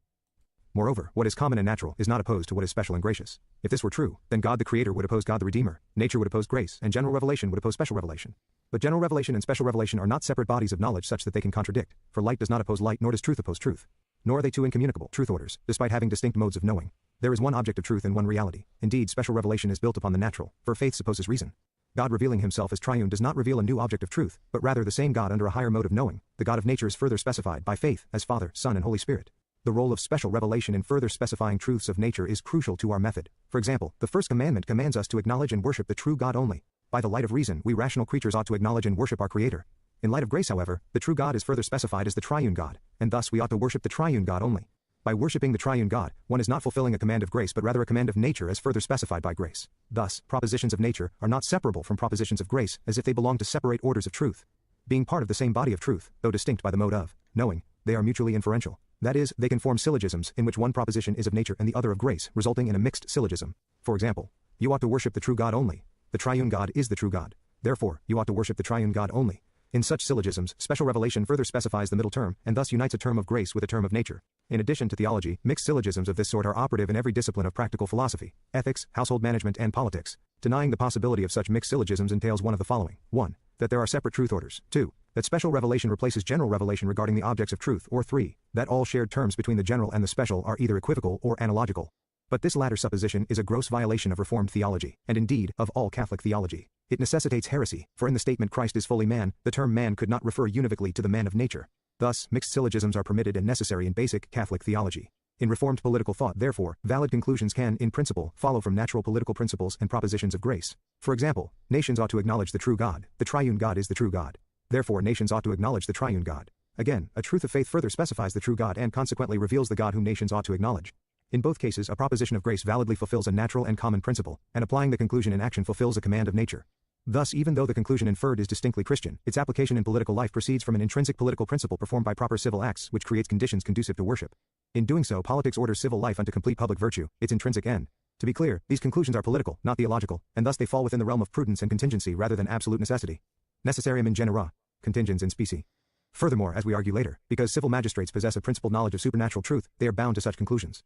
Moreover, what is common and natural is not opposed to what is special and gracious. If this were true, then God the Creator would oppose God the Redeemer, nature would oppose grace, and general revelation would oppose special revelation. But general revelation and special revelation are not separate bodies of knowledge such that they can contradict, for light does not oppose light, nor does truth oppose truth. Nor are they two incommunicable truth orders, despite having distinct modes of knowing. There is one object of truth and one reality. Indeed, special revelation is built upon the natural, for faith supposes reason. God revealing himself as triune does not reveal a new object of truth, but rather the same God under a higher mode of knowing. The God of nature is further specified by faith as Father, Son, and Holy Spirit. The role of special revelation in further specifying truths of nature is crucial to our method. For example, the first commandment commands us to acknowledge and worship the true God only. By the light of reason, we rational creatures ought to acknowledge and worship our Creator. In light of grace, however, the true God is further specified as the triune God, and thus we ought to worship the triune God only. By worshiping the triune God, one is not fulfilling a command of grace but rather a command of nature as further specified by grace. Thus, propositions of nature are not separable from propositions of grace as if they belong to separate orders of truth. Being part of the same body of truth, though distinct by the mode of knowing, they are mutually inferential. That is, they can form syllogisms in which one proposition is of nature and the other of grace, resulting in a mixed syllogism. For example, you ought to worship the true God only. The triune God is the true God. Therefore, you ought to worship the triune God only. In such syllogisms, special revelation further specifies the middle term, and thus unites a term of grace with a term of nature. In addition to theology, mixed syllogisms of this sort are operative in every discipline of practical philosophy, ethics, household management, and politics. Denying the possibility of such mixed syllogisms entails one of the following. 1. That there are separate truth orders. 2. That special revelation replaces general revelation regarding the objects of truth, or 3. That all shared terms between the general and the special are either equivocal or analogical. But this latter supposition is a gross violation of Reformed theology, and indeed, of all Catholic theology. It necessitates heresy, for in the statement Christ is fully man, the term man could not refer univocally to the man of nature. Thus, mixed syllogisms are permitted and necessary in basic Catholic theology. In Reformed political thought, therefore, valid conclusions can, in principle, follow from natural political principles and propositions of grace. For example, nations ought to acknowledge the true God. The triune God is the true God. Therefore, nations ought to acknowledge the triune God. Again, a truth of faith further specifies the true God and consequently reveals the God whom nations ought to acknowledge. In both cases, a proposition of grace validly fulfills a natural and common principle, and applying the conclusion in action fulfills a command of nature. Thus, even though the conclusion inferred is distinctly Christian, its application in political life proceeds from an intrinsic political principle performed by proper civil acts, which creates conditions conducive to worship. In doing so, politics orders civil life unto complete public virtue, its intrinsic end. To be clear, these conclusions are political, not theological, and thus they fall within the realm of prudence and contingency rather than absolute necessity. Necessarium in genera, contingens in specie. Furthermore, as we argue later, because civil magistrates possess a principled knowledge of supernatural truth, they are bound to such conclusions.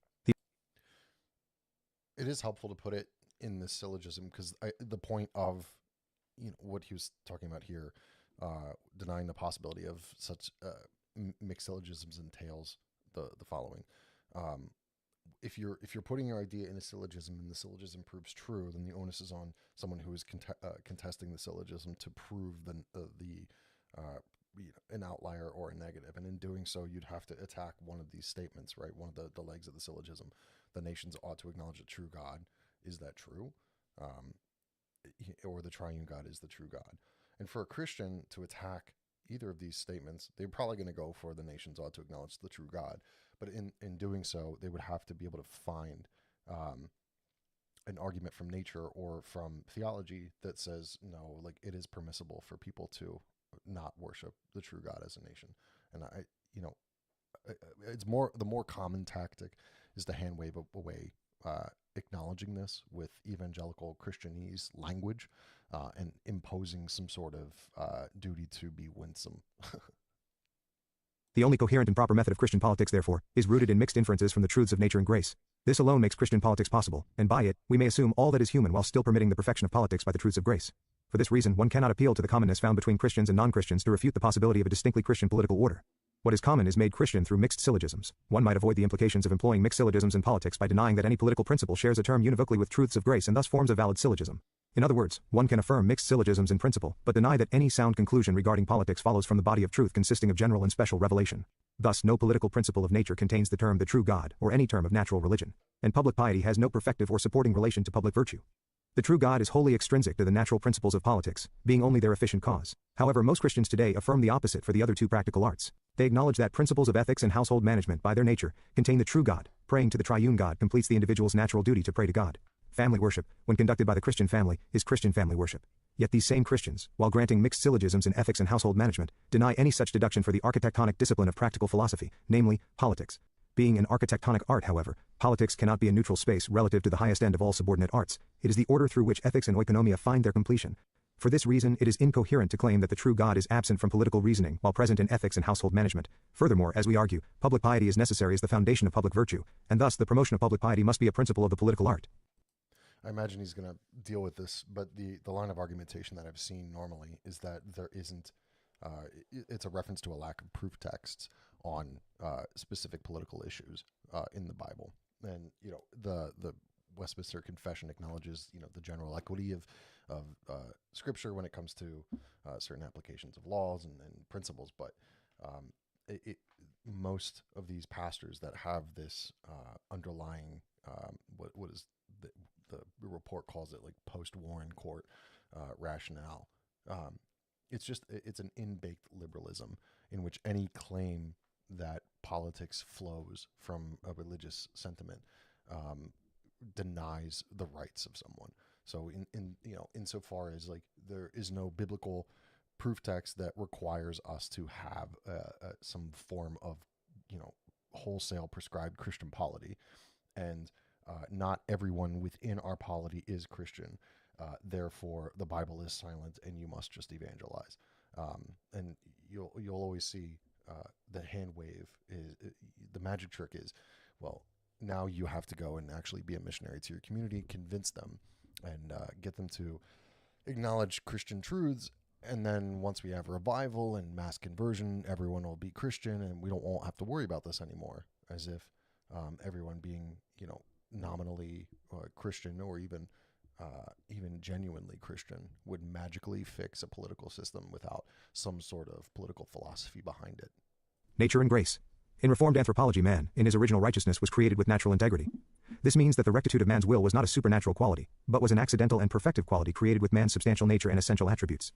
It is helpful to put it in this syllogism because the point of what he was talking about here, denying the possibility of such mixed syllogisms entails the following. If you're putting your idea in a syllogism and the syllogism proves true, then the onus is on someone who is contesting the syllogism to prove an outlier or a negative. And in doing so, you'd have to attack one of these statements, right? One of the legs of the syllogism. The nations ought to acknowledge the true God. Is that true? Or the triune God is the true God. And for a Christian to attack either of these statements, they're probably going to go for the nations ought to acknowledge the true God. But in doing so, they would have to be able to find an argument from nature or from theology that says, no, like it is permissible for people to not worship the true God as a nation. And it's the more common tactic is to hand wave away acknowledging this with evangelical Christianese language and imposing some sort of duty to be winsome. The only coherent and proper method of Christian politics, therefore, is rooted in mixed inferences from the truths of nature and grace. This alone makes Christian politics possible, and by it, we may assume all that is human while still permitting the perfection of politics by the truths of grace. For this reason, one cannot appeal to the commonness found between Christians and non-Christians to refute the possibility of a distinctly Christian political order. What is common is made Christian through mixed syllogisms. One might avoid the implications of employing mixed syllogisms in politics by denying that any political principle shares a term univocally with truths of grace and thus forms a valid syllogism. In other words, one can affirm mixed syllogisms in principle, but deny that any sound conclusion regarding politics follows from the body of truth consisting of general and special revelation. Thus, no political principle of nature contains the term the true God, or any term of natural religion, and public piety has no perfective or supporting relation to public virtue. The true God is wholly extrinsic to the natural principles of politics, being only their efficient cause. However, most Christians today affirm the opposite for the other two practical arts. They acknowledge that principles of ethics and household management, by their nature, contain the true God. Praying to the triune God completes the individual's natural duty to pray to God. Family worship, when conducted by the Christian family, is Christian family worship. Yet these same Christians, while granting mixed syllogisms in ethics and household management, deny any such deduction for the architectonic discipline of practical philosophy, namely, politics. Being an architectonic art, however, politics cannot be a neutral space relative to the highest end of all subordinate arts. It is the order through which ethics and oikonomia find their completion. For this reason, it is incoherent to claim that the true God is absent from political reasoning while present in ethics and household management. Furthermore, as we argue, public piety is necessary as the foundation of public virtue, and thus the promotion of public piety must be a principle of the political art. I imagine he's going to deal with this, but the line of argumentation that I've seen normally is that there isn't, it's a reference to a lack of proof texts on specific political issues in the Bible. And, the Westminster Confession acknowledges, the general equity of Scripture when it comes to certain applications of laws and principles. But most of these pastors that have this underlying, what is the report calls it, like post-Warren Court rationale. It's an in-baked liberalism in which any claim that politics flows from a religious sentiment denies the rights of someone. So insofar as like there is no biblical proof text that requires us to have some form of wholesale prescribed Christian polity, and not everyone within our polity is Christian. Therefore, the Bible is silent, and you must just evangelize. And you'll always see the hand wave is the magic trick is, well, now you have to go and actually be a missionary to your community, convince them, and get them to acknowledge Christian truths. And then once we have revival and mass conversion, everyone will be Christian, and we won't have to worry about this anymore. As if everyone being, nominally Christian or even genuinely Christian would magically fix a political system without some sort of political philosophy behind it. Nature and grace. In Reformed anthropology, man, in his original righteousness, was created with natural integrity. This means that the rectitude of man's will was not a supernatural quality, but was an accidental and perfective quality created with man's substantial nature and essential attributes.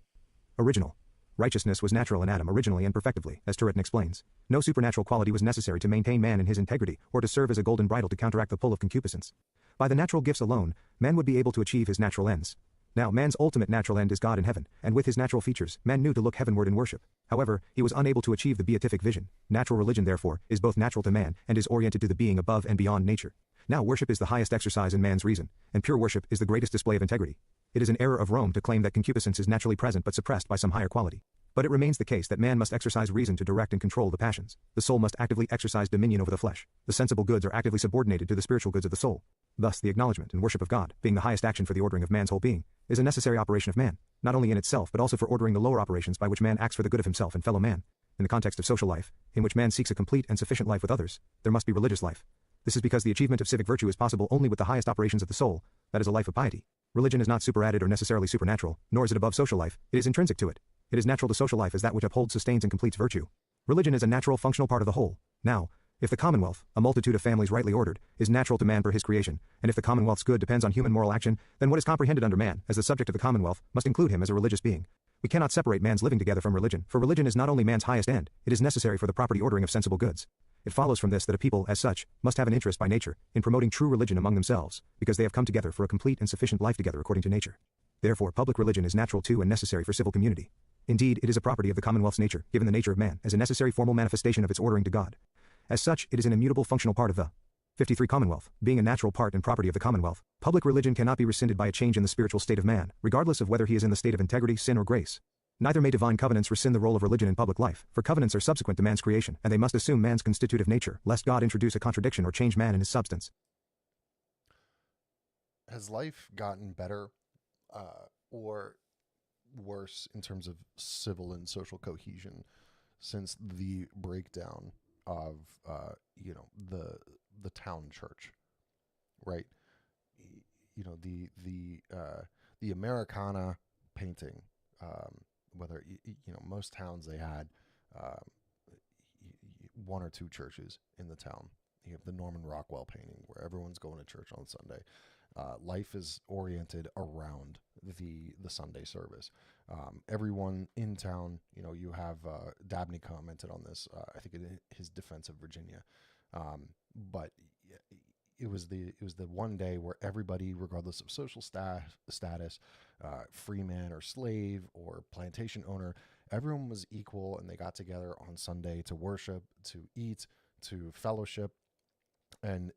Original. Righteousness was natural in Adam originally and perfectively, as Turretin explains. No supernatural quality was necessary to maintain man in his integrity, or to serve as a golden bridle to counteract the pull of concupiscence. By the natural gifts alone, man would be able to achieve his natural ends. Now, man's ultimate natural end is God in heaven, and with his natural features, man knew to look heavenward in worship. However, he was unable to achieve the beatific vision. Natural religion, therefore, is both natural to man, and is oriented to the being above and beyond nature. Now, worship is the highest exercise in man's reason, and pure worship is the greatest display of integrity. It is an error of Rome to claim that concupiscence is naturally present but suppressed by some higher quality. But it remains the case that man must exercise reason to direct and control the passions. The soul must actively exercise dominion over the flesh. The sensible goods are actively subordinated to the spiritual goods of the soul. Thus, the acknowledgement and worship of God, being the highest action for the ordering of man's whole being, is a necessary operation of man, not only in itself but also for ordering the lower operations by which man acts for the good of himself and fellow man. In the context of social life, in which man seeks a complete and sufficient life with others, there must be religious life. This is because the achievement of civic virtue is possible only with the highest operations of the soul, that is a life of piety. Religion is not superadded or necessarily supernatural, nor is it above social life, it is intrinsic to it. It is natural to social life as that which upholds, sustains, and completes virtue. Religion is a natural functional part of the whole. Now, if the commonwealth, a multitude of families rightly ordered, is natural to man per his creation, and if the commonwealth's good depends on human moral action, then what is comprehended under man, as the subject of the commonwealth, must include him as a religious being. We cannot separate man's living together from religion, for religion is not only man's highest end, it is necessary for the property ordering of sensible goods. It follows from this that a people, as such, must have an interest by nature in promoting true religion among themselves, because they have come together for a complete and sufficient life together according to nature. Therefore, public religion is natural to and necessary for civil community. Indeed, it is a property of the commonwealth's nature, given the nature of man, as a necessary formal manifestation of its ordering to God. As such, it is an immutable functional part of the 53 Commonwealth. Being a natural part and property of the Commonwealth, public religion cannot be rescinded by a change in the spiritual state of man, regardless of whether he is in the state of integrity, sin, or grace. Neither may divine covenants rescind the role of religion in public life, for covenants are subsequent to man's creation, and they must assume man's constitutive nature, lest God introduce a contradiction or change man in his substance. Has life gotten better or worse in terms of civil and social cohesion since the breakdown of the town church, right? The Americana painting, whether most towns they had um, one or two churches in the town. You have the Norman Rockwell painting where everyone's going to church on Sunday. Life is oriented around the Sunday service. Everyone in town, you have Dabney commented on this. I think in his defense of Virginia, but it was the one day where everybody, regardless of social status, free man or slave or plantation owner, everyone was equal, and they got together on Sunday to worship, to eat, to fellowship, and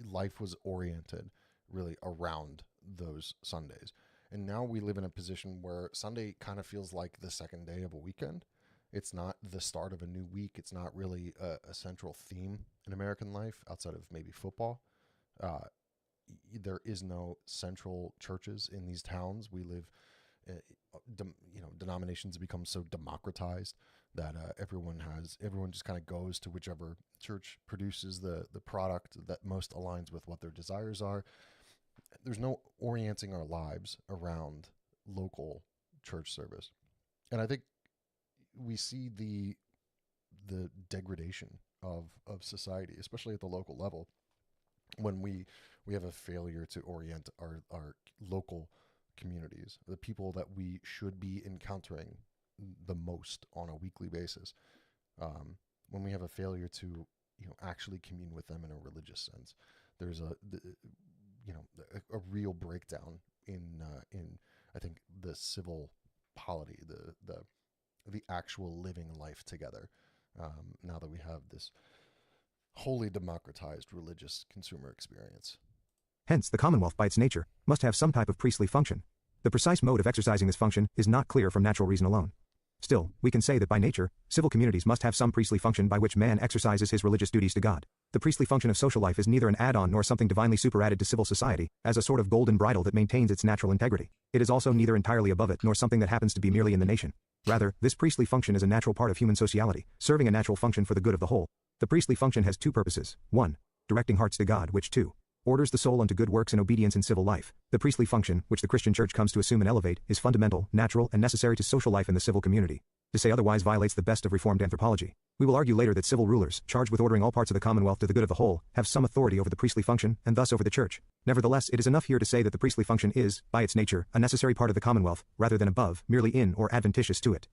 life was oriented really around those Sundays. And now we live in a position where Sunday kind of feels like the second day of a weekend. It's not the start of a new week. It's not really a central theme in American life outside of maybe football. Uh, there is no central churches in these towns. We live, denominations become so democratized that everyone just kind of goes to whichever church produces the product that most aligns with what their desires are. There's no orienting our lives around local church service, and I think we see the degradation of society, especially at the local level, when we have a failure to orient our local communities, the people that we should be encountering the most on a weekly basis. When we have a failure to actually commune with them in a religious sense, there's a real breakdown in I think the civil polity, the actual living life together. Now that we have this wholly democratized religious consumer experience. Hence, the Commonwealth by its nature must have some type of priestly function. The precise mode of exercising this function is not clear from natural reason alone. Still, we can say that by nature, civil communities must have some priestly function by which man exercises his religious duties to God. The priestly function of social life is neither an add-on nor something divinely superadded to civil society, as a sort of golden bridle that maintains its natural integrity. It is also neither entirely above it nor something that happens to be merely in the nation. Rather, this priestly function is a natural part of human sociality, serving a natural function for the good of the whole. The priestly function has two purposes. 1. Directing hearts to God, which 2. Orders the soul unto good works and obedience in civil life. The priestly function, which the Christian Church comes to assume and elevate, is fundamental, natural, and necessary to social life in the civil community. To say otherwise violates the best of Reformed anthropology. We will argue later that civil rulers, charged with ordering all parts of the Commonwealth to the good of the whole, have some authority over the priestly function, and thus over the Church. Nevertheless, it is enough here to say that the priestly function is, by its nature, a necessary part of the Commonwealth, rather than above, merely in or adventitious to it.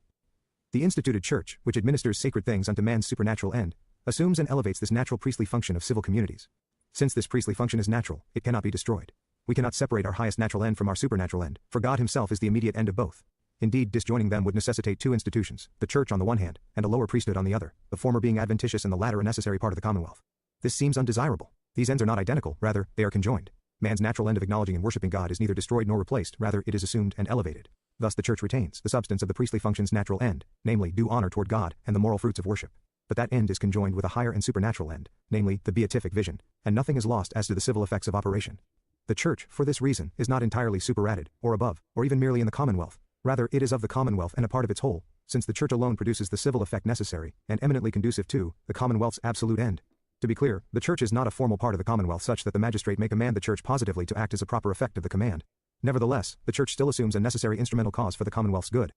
The instituted Church, which administers sacred things unto man's supernatural end, assumes and elevates this natural priestly function of civil communities. Since this priestly function is natural, it cannot be destroyed. We cannot separate our highest natural end from our supernatural end, for God himself is the immediate end of both. Indeed, disjoining them would necessitate two institutions, the Church on the one hand, and a lower priesthood on the other, the former being adventitious and the latter a necessary part of the Commonwealth. This seems undesirable. These ends are not identical, rather, they are conjoined. Man's natural end of acknowledging and worshipping God is neither destroyed nor replaced, rather, it is assumed and elevated. Thus the Church retains the substance of the priestly function's natural end, namely, due honor toward God, and the moral fruits of worship. But that end is conjoined with a higher and supernatural end, namely, the beatific vision, and nothing is lost as to the civil effects of operation. The Church, for this reason, is not entirely superadded, or above, or even merely in the Commonwealth. Rather, it is of the Commonwealth and a part of its whole, since the Church alone produces the civil effect necessary, and eminently conducive to, the Commonwealth's absolute end. To be clear, the Church is not a formal part of the Commonwealth such that the magistrate may command the Church positively to act as a proper effect of the command. Nevertheless, the Church still assumes a necessary instrumental cause for the Commonwealth's good.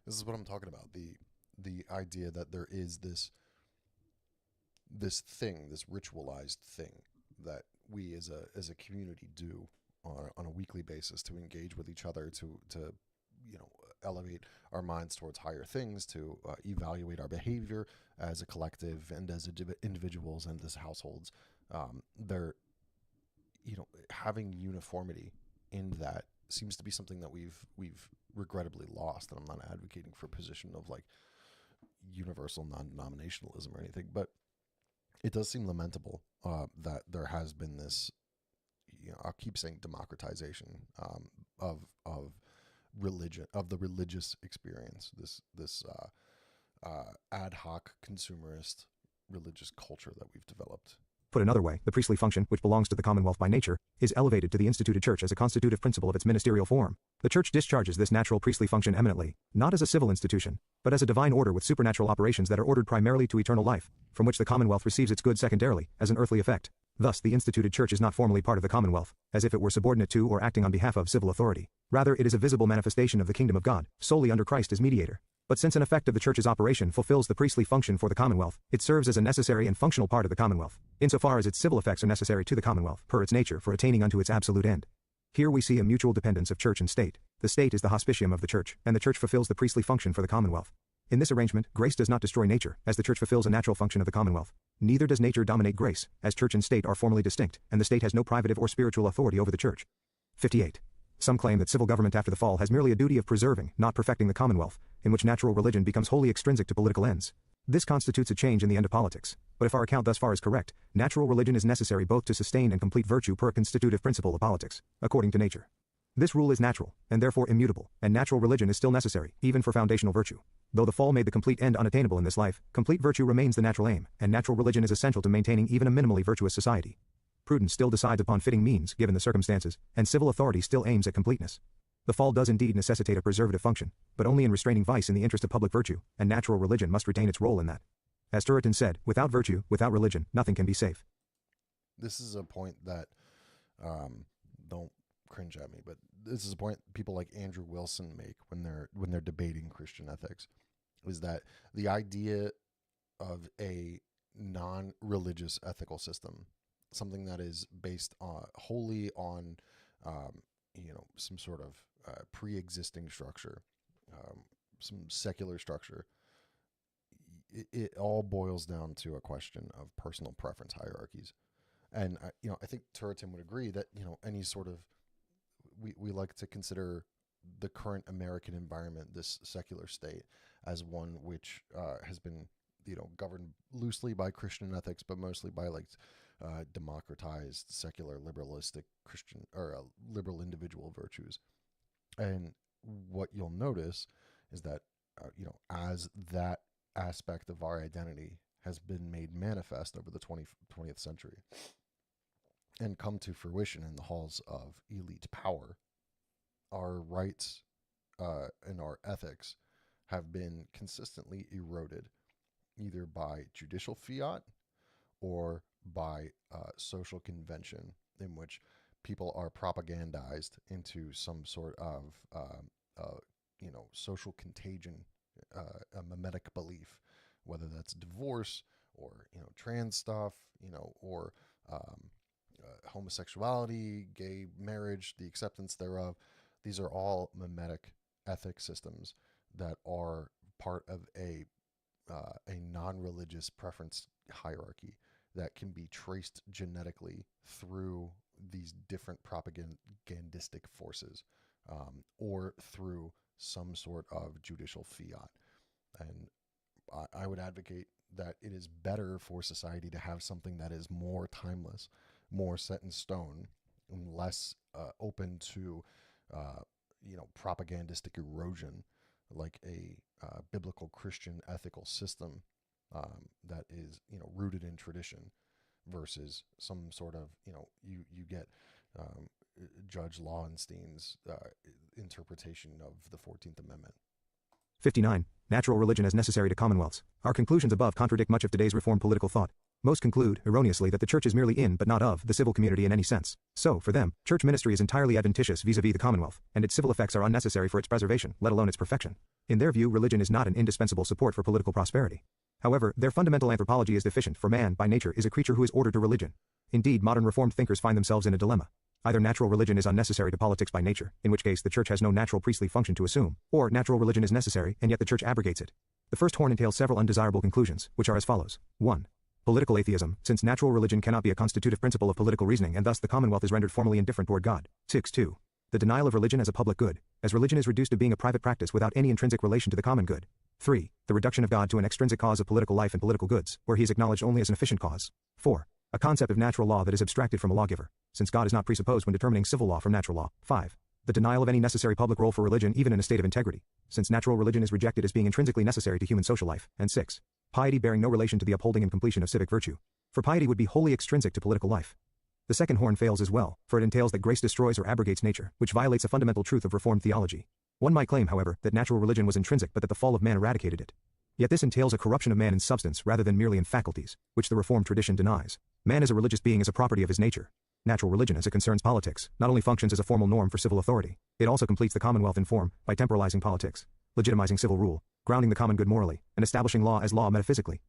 This is what I'm talking about, the idea that there is this thing, this ritualized thing that we as a community do on a weekly basis to engage with each other, to elevate our minds towards higher things, to evaluate our behavior as a collective and as individuals and as households. They're having uniformity in that seems to be something that we've regrettably lost. And I'm not advocating for a position of like universal non-denominationalism or anything, but it does seem lamentable that there has been this, I'll keep saying democratization of religion, of the religious experience, this ad hoc consumerist religious culture that we've developed. Put another way, the priestly function, which belongs to the commonwealth by nature, is elevated to the instituted church as a constitutive principle of its ministerial form. The church discharges this natural priestly function eminently, not as a civil institution, but as a divine order with supernatural operations that are ordered primarily to eternal life, from which the commonwealth receives its good secondarily, as an earthly effect. Thus, the instituted church is not formally part of the commonwealth, as if it were subordinate to or acting on behalf of civil authority. Rather, it is a visible manifestation of the kingdom of God, solely under Christ as mediator. But since an effect of the church's operation fulfills the priestly function for the commonwealth, it serves as a necessary and functional part of the commonwealth, insofar as its civil effects are necessary to the commonwealth, per its nature, for attaining unto its absolute end. Here we see a mutual dependence of church and state. The state is the hospitium of the church, and the church fulfills the priestly function for the commonwealth. In this arrangement, grace does not destroy nature, as the church fulfills a natural function of the commonwealth. Neither does nature dominate grace, as church and state are formally distinct, and the state has no privative or spiritual authority over the church. 58. Some claim that civil government after the fall has merely a duty of preserving, not perfecting the commonwealth, in which natural religion becomes wholly extrinsic to political ends. This constitutes a change in the end of politics. But if our account thus far is correct, natural religion is necessary both to sustain and complete virtue per a constitutive principle of politics, according to nature. This rule is natural, and therefore immutable, and natural religion is still necessary, even for foundational virtue. Though the fall made the complete end unattainable in this life, complete virtue remains the natural aim, and natural religion is essential to maintaining even a minimally virtuous society. Prudence still decides upon fitting means, given the circumstances, and civil authority still aims at completeness. The fall does indeed necessitate a preservative function, but only in restraining vice in the interest of public virtue, and natural religion must retain its role in that. As Turretin said, without virtue, without religion, nothing can be safe. This is a point that, don't cringe at me, but this is a point people like Andrew Wilson make when they're debating Christian ethics, is that the idea of a non-religious ethical system, something that is based wholly on, some sort of pre-existing structure, some secular structure, it all boils down to a question of personal preference hierarchies. And I think Turretin would agree that any sort of we like to consider the current American environment, this secular state, as one which has been governed loosely by Christian ethics, but mostly by democratized, secular, liberalistic Christian or liberal individual virtues. And what you'll notice is that as that aspect of our identity has been made manifest over the 20th century and come to fruition in the halls of elite power, our rights and our ethics have been consistently eroded, either by judicial fiat or by social convention, in which people are propagandized into some sort of social contagion, a mimetic belief, whether that's divorce or trans stuff, or homosexuality, gay marriage, the acceptance thereof. These are all mimetic ethic systems that are part of a non-religious preference hierarchy that can be traced genetically through these different propagandistic forces, or through some sort of judicial fiat. And I would advocate that it is better for society to have something that is more timeless, more set in stone, and less open to propagandistic erosion, like a biblical Christian ethical system that is rooted in tradition, versus some sort of you get Judge Lowenstein's interpretation of the 14th Amendment. 59. Natural religion as necessary to commonwealths. Our conclusions above contradict much of today's reformed political thought. Most conclude, erroneously, that the church is merely in, but not of, the civil community in any sense. So, for them, church ministry is entirely adventitious vis-a-vis the commonwealth, and its civil effects are unnecessary for its preservation, let alone its perfection. In their view, religion is not an indispensable support for political prosperity. However, their fundamental anthropology is deficient, for man, by nature, is a creature who is ordered to religion. Indeed, modern reformed thinkers find themselves in a dilemma. Either natural religion is unnecessary to politics by nature, in which case the church has no natural priestly function to assume, or natural religion is necessary, and yet the church abrogates it. The first horn entails several undesirable conclusions, which are as follows. 1. Political atheism, since natural religion cannot be a constitutive principle of political reasoning, and thus the commonwealth is rendered formally indifferent toward God. 6.2. The denial of religion as a public good, as religion is reduced to being a private practice without any intrinsic relation to the common good. 3. The reduction of God to an extrinsic cause of political life and political goods, where he is acknowledged only as an efficient cause. 4. A concept of natural law that is abstracted from a lawgiver, since God is not presupposed when determining civil law from natural law. 5. The denial of any necessary public role for religion even in a state of integrity, since natural religion is rejected as being intrinsically necessary to human social life. And 6. Piety bearing no relation to the upholding and completion of civic virtue. For piety would be wholly extrinsic to political life. The second horn fails as well, for it entails that grace destroys or abrogates nature, which violates a fundamental truth of Reformed theology. One might claim, however, that natural religion was intrinsic but that the fall of man eradicated it. Yet this entails a corruption of man in substance rather than merely in faculties, which the Reformed tradition denies. Man as a religious being is a property of his nature. Natural religion, as it concerns politics, not only functions as a formal norm for civil authority, it also completes the commonwealth in form, by temporalizing politics, legitimizing civil rule, grounding the common good morally, and establishing law as law metaphysically.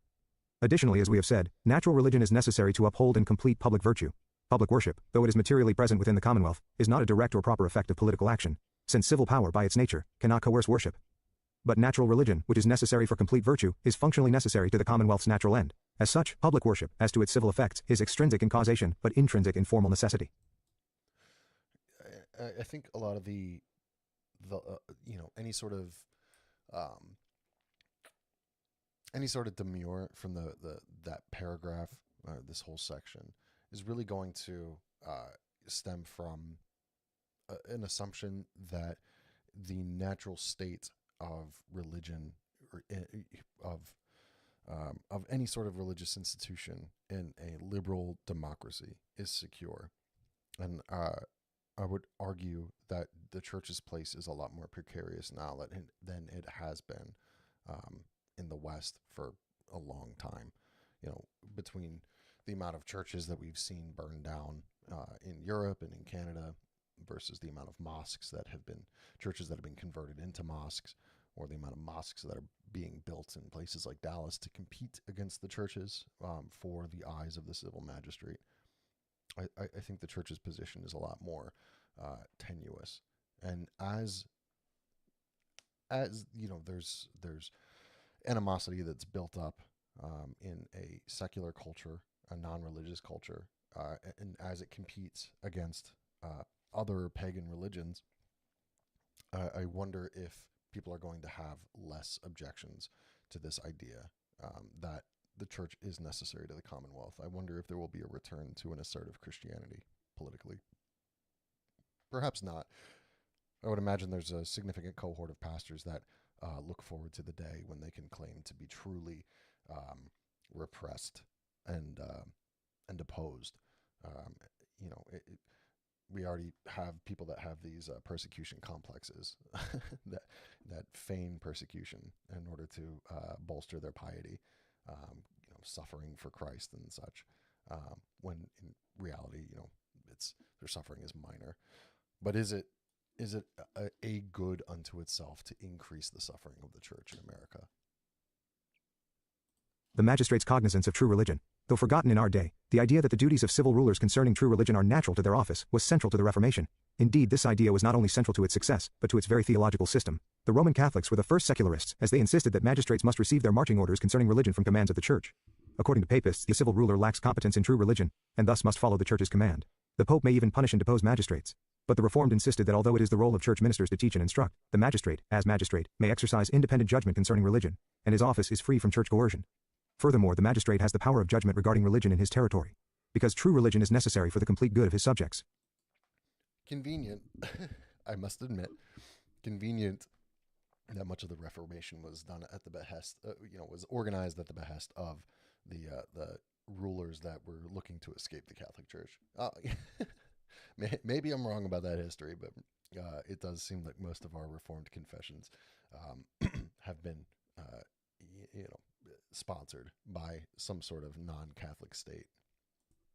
Additionally, as we have said, natural religion is necessary to uphold and complete public virtue. Public worship, though it is materially present within the commonwealth, is not a direct or proper effect of political action, since civil power, by its nature, cannot coerce worship. But natural religion, which is necessary for complete virtue, is functionally necessary to the commonwealth's natural end. As such, public worship, as to its civil effects, is extrinsic in causation, but intrinsic in formal necessity. I think a lot of the any sort of demur from that paragraph, this whole section, is really going to stem from an assumption that the natural state of religion or of any sort of religious institution in a liberal democracy is secure. And I would argue that the church's place is a lot more precarious now than it has been in the West for a long time. Between the amount of churches that we've seen burned down in Europe and in Canada versus the amount of churches that have been converted into mosques, or the amount of mosques that are being built in places like Dallas to compete against the churches for the eyes of the civil magistrate. I think the church's position is a lot more tenuous, and as there's animosity that's built up in a secular culture, a non-religious culture, and as it competes against other pagan religions, I wonder if people are going to have less objections to this idea that the church is necessary to the Commonwealth. I wonder if there will be a return to an assertive Christianity politically. Perhaps not. I would imagine there's a significant cohort of pastors that look forward to the day when they can claim to be truly repressed and opposed. We already have people that have these persecution complexes that feign persecution in order to bolster their piety, suffering for Christ and such, when in reality, their suffering is minor. But is it a good unto itself to increase the suffering of the church in America? The magistrate's cognizance of true religion. Though forgotten in our day, the idea that the duties of civil rulers concerning true religion are natural to their office was central to the Reformation. Indeed, this idea was not only central to its success, but to its very theological system. The Roman Catholics were the first secularists, as they insisted that magistrates must receive their marching orders concerning religion from commands of the church. According to papists, the civil ruler lacks competence in true religion, and thus must follow the church's command. The pope may even punish and depose magistrates. But the Reformed insisted that although it is the role of church ministers to teach and instruct, the magistrate, as magistrate, may exercise independent judgment concerning religion, and his office is free from church coercion. Furthermore, the magistrate has the power of judgment regarding religion in his territory, because true religion is necessary for the complete good of his subjects. Convenient, I must admit, convenient that much of the Reformation was done at the behest, was organized at the behest of the rulers that were looking to escape the Catholic Church. Maybe I'm wrong about that history, but it does seem like most of our Reformed confessions have been, sponsored by some sort of non-Catholic state.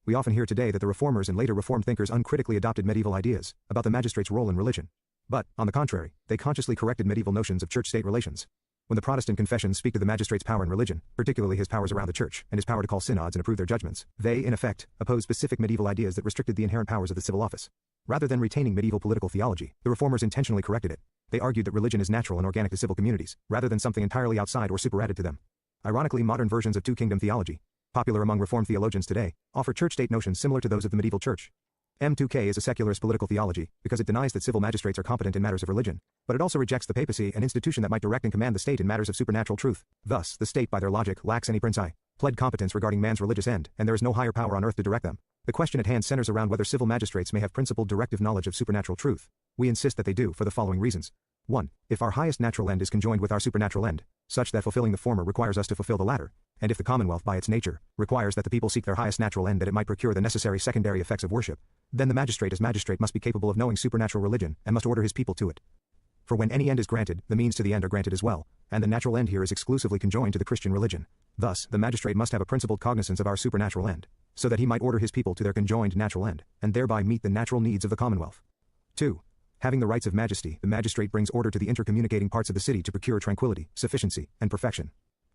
We often hear today that the Reformers and later Reformed thinkers uncritically adopted medieval ideas about the magistrate's role in religion. But, on the contrary, they consciously corrected medieval notions of church-state relations. When the Protestant confessions speak to the magistrate's power in religion, particularly his powers around the church, and his power to call synods and approve their judgments, they, in effect, oppose specific medieval ideas that restricted the inherent powers of the civil office. Rather than retaining medieval political theology, the Reformers intentionally corrected it. They argued that religion is natural and organic to civil communities, rather than something entirely outside or superadded to them. Ironically, modern versions of two-kingdom theology, popular among Reformed theologians today, offer church-state notions similar to those of the medieval church. M2K is a secularist political theology, because it denies that civil magistrates are competent in matters of religion, but it also rejects the papacy, an institution that might direct and command the state in matters of supernatural truth. Thus, the state, by their logic, lacks any pled competence regarding man's religious end, and there is no higher power on earth to direct them. The question at hand centers around whether civil magistrates may have principled directive knowledge of supernatural truth. We insist that they do, for the following reasons. 1. If our highest natural end is conjoined with our supernatural end, such that fulfilling the former requires us to fulfill the latter, and if the commonwealth by its nature requires that the people seek their highest natural end that it might procure the necessary secondary effects of worship, then the magistrate as magistrate must be capable of knowing supernatural religion and must order his people to it. For when any end is granted, the means to the end are granted as well, and the natural end here is exclusively conjoined to the Christian religion. Thus, the magistrate must have a principled cognizance of our supernatural end, so that he might order his people to their conjoined natural end, and thereby meet the natural needs of the commonwealth. 2. Having the rights of majesty, the magistrate brings order to the intercommunicating parts of the city to procure tranquility, sufficiency, and perfection.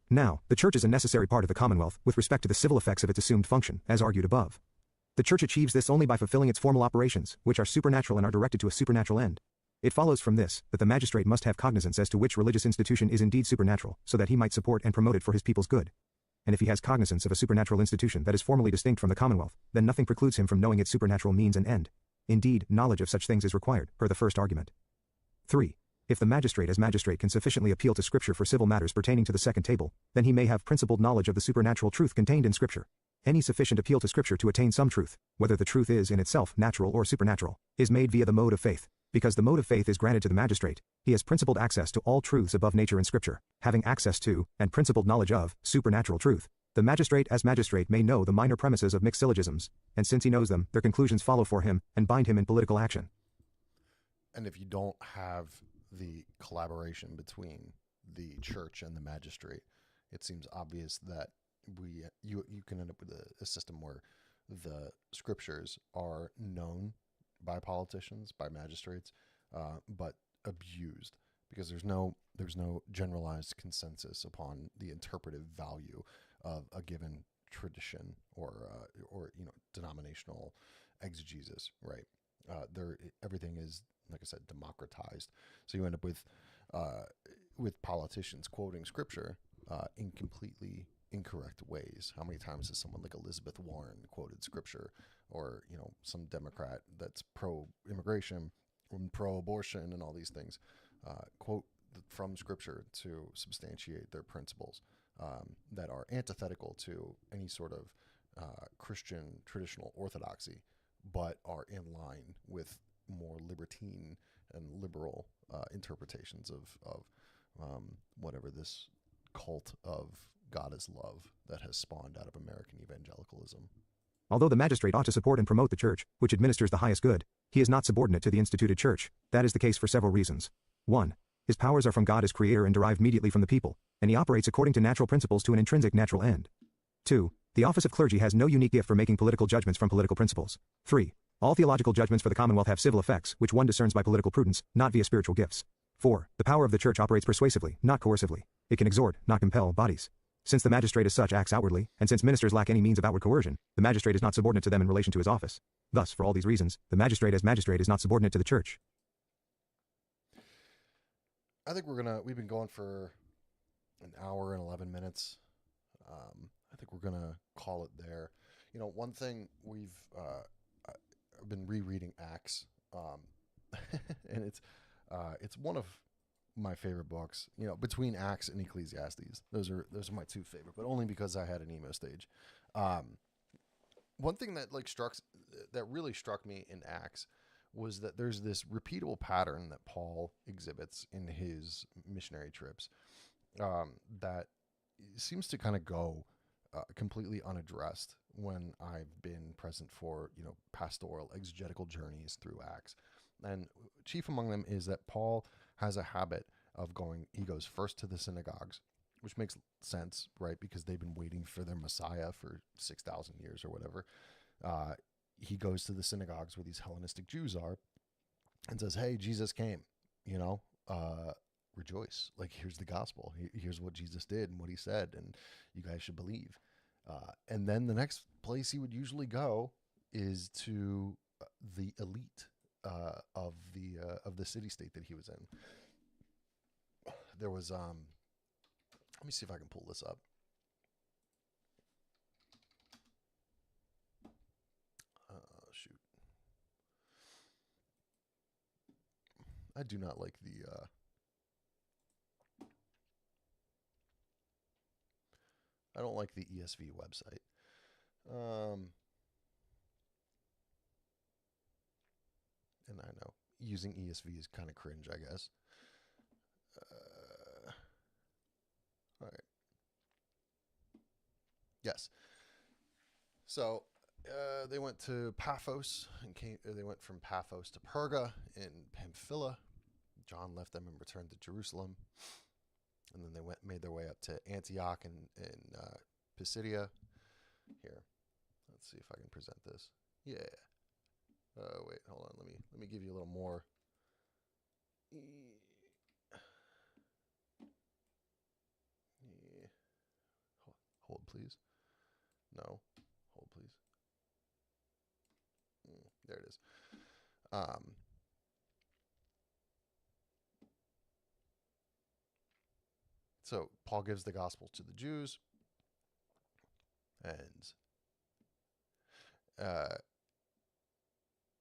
Now, the church is a necessary part of the commonwealth with respect to the civil effects of its assumed function, as argued above. The church achieves this only by fulfilling its formal operations, which are supernatural and are directed to a supernatural end. It follows from this that the magistrate must have cognizance as to which religious institution is indeed supernatural, so that he might support and promote it for his people's good. And if he has cognizance of a supernatural institution that is formally distinct from the commonwealth, then nothing precludes him from knowing its supernatural means and end. Indeed, knowledge of such things is required, per the first argument. 3. If the magistrate as magistrate can sufficiently appeal to Scripture for civil matters pertaining to the second table, then he may have principled knowledge of the supernatural truth contained in Scripture. Any sufficient appeal to Scripture to attain some truth, whether the truth is in itself natural or supernatural, is made via the mode of faith. Because the mode of faith is granted to the magistrate, he has principled access to all truths above nature in Scripture. Having access to, and principled knowledge of, supernatural truth, the magistrate as magistrate may know the minor premises of mixed syllogisms, and since he knows them, their conclusions follow for him, and bind him in political action. And if you don't have the collaboration between the church and the magistrate, it seems obvious that you can end up with a system where the scriptures are known by politicians, by magistrates, but abused because there's no generalized consensus upon the interpretive value of a given tradition or denominational exegesis, right? Everything is, like I said, democratized. So you end up with politicians quoting scripture in completely incorrect ways. How many times has someone like Elizabeth Warren quoted scripture, or some Democrat that's pro-immigration and pro-abortion and all these things quote from scripture to substantiate their principles that are antithetical to any sort of Christian traditional orthodoxy, but are in line with more libertine and liberal interpretations of whatever this cult of God is love that has spawned out of American evangelicalism. Although the magistrate ought to support and promote the church, which administers the highest good, he is not subordinate to the instituted church. That is the case for several reasons. 1. His powers are from God as creator and derive immediately from the people, and he operates according to natural principles to an intrinsic natural end. 2. The office of clergy has no unique gift for making political judgments from political principles. 3. All theological judgments for the commonwealth have civil effects, which one discerns by political prudence, not via spiritual gifts. 4. The power of the church operates persuasively, not coercively. It can exhort, not compel, bodies. Since the magistrate as such acts outwardly, and since ministers lack any means of outward coercion, the magistrate is not subordinate to them in relation to his office. Thus, for all these reasons, the magistrate as magistrate is not subordinate to the church. I think we've been going for an hour and 11 minutes. I think we're going to call it there. One thing I've been rereading Acts, and it's one of my favorite books, between Acts and Ecclesiastes. Those are my two favorite, but only because I had an emo stage. One thing that really struck me in Acts was that there's this repeatable pattern that Paul exhibits in his missionary trips that seems to kind of go completely unaddressed when I've been present for pastoral exegetical journeys through Acts. And chief among them is that Paul has a habit of he goes first to the synagogues, which makes sense, right? Because they've been waiting for their Messiah for 6,000 years or whatever. He goes to the synagogues where these Hellenistic Jews are and says, hey, Jesus came, rejoice. Like, here's the gospel. Here's what Jesus did and what he said, and you guys should believe. And then the next place he would usually go is to the elite of the city-state that he was in. There was let me see if I can pull this up. Shoot, I do not like I don't like the ESV website. And I know using ESV is kind of cringe, I guess. All right. Yes. So they went to Paphos and came. They went from Paphos to Perga in Pamphylia. John left them and returned to Jerusalem, and then they made their way up to Antioch in Pisidia. Here, let's see if I can present this. Yeah. Wait, hold on. Let me give you a little more. Hold, please. No, hold, please. There it is. Um, so Paul gives the gospel to the Jews, and uh,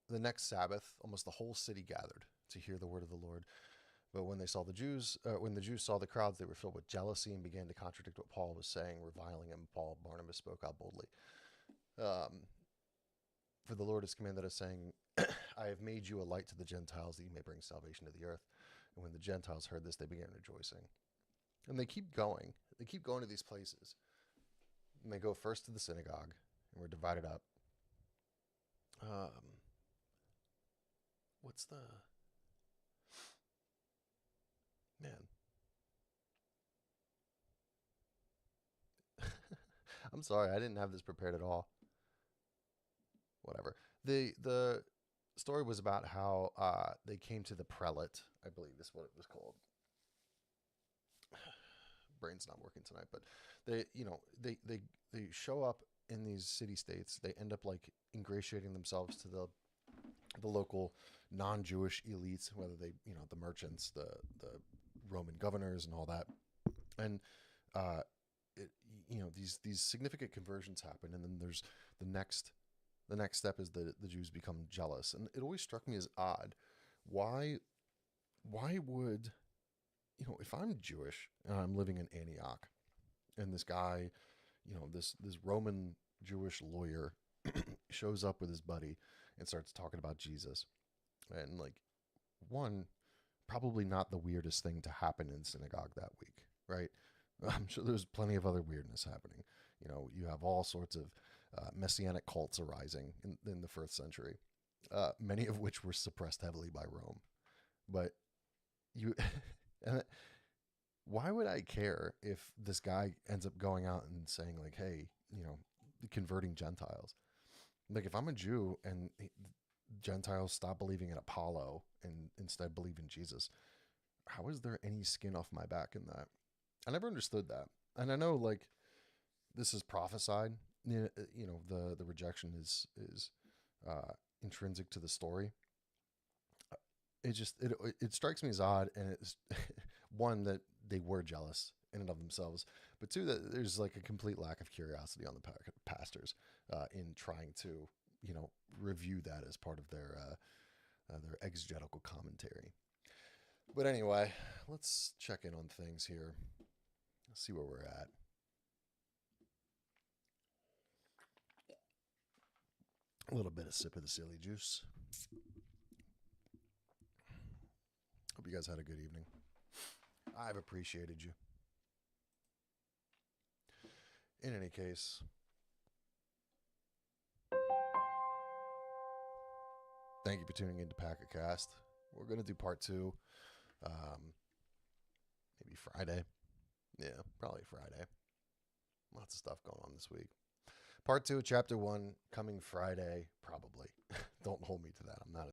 the next Sabbath, almost the whole city gathered to hear the word of the Lord. But when the Jews saw the crowds, they were filled with jealousy and began to contradict what Paul was saying, reviling him. Paul, Barnabas spoke out boldly. For the Lord has commanded us, saying, I have made you a light to the Gentiles, that you may bring salvation to the earth. And when the Gentiles heard this, they began rejoicing. And they keep going. They keep going to these places. And they go first to the synagogue, and we're divided up. What's the... Man. I'm sorry, I didn't have this prepared at all. Whatever. The story was about how they came to the prelate. I believe is what it was called. Brain's not working tonight, but they show up in these city states. They end up like ingratiating themselves to the local non-Jewish elites, whether they the merchants, the Roman governors, and all that, and it, these significant conversions happen, and then there's the next step is the Jews become jealous, and it always struck me as odd. Why would if I'm Jewish and I'm living in Antioch, and this guy, this Roman Jewish lawyer shows up with his buddy and starts talking about Jesus, and like one, probably not the weirdest thing to happen in synagogue that week, right? I'm sure there's plenty of other weirdness happening. You have all sorts of messianic cults arising in the first century, many of which were suppressed heavily by Rome. But you, and why would I care if this guy ends up going out and saying like, hey, converting Gentiles? Like if I'm a Jew and Gentiles stop believing in Apollo and instead believe in Jesus, how is there any skin off my back in that? I never understood that. And I know like this is prophesied, the rejection is intrinsic to the story. It strikes me as odd, and it's one that they were jealous in and of themselves, but two that there's like a complete lack of curiosity on the pastors in trying to review that as part of their exegetical commentary. But anyway, let's check in on things here. Let's see where we're at. A little bit of sip of the silly juice. Hope you guys had a good evening. I've appreciated you. In any case, thank you for tuning in to PacaCast. We're going to do part 2. Maybe Friday. Yeah, probably Friday. Lots of stuff going on this week. Part 2, chapter 1, coming Friday, probably. Don't hold me to that. I'm not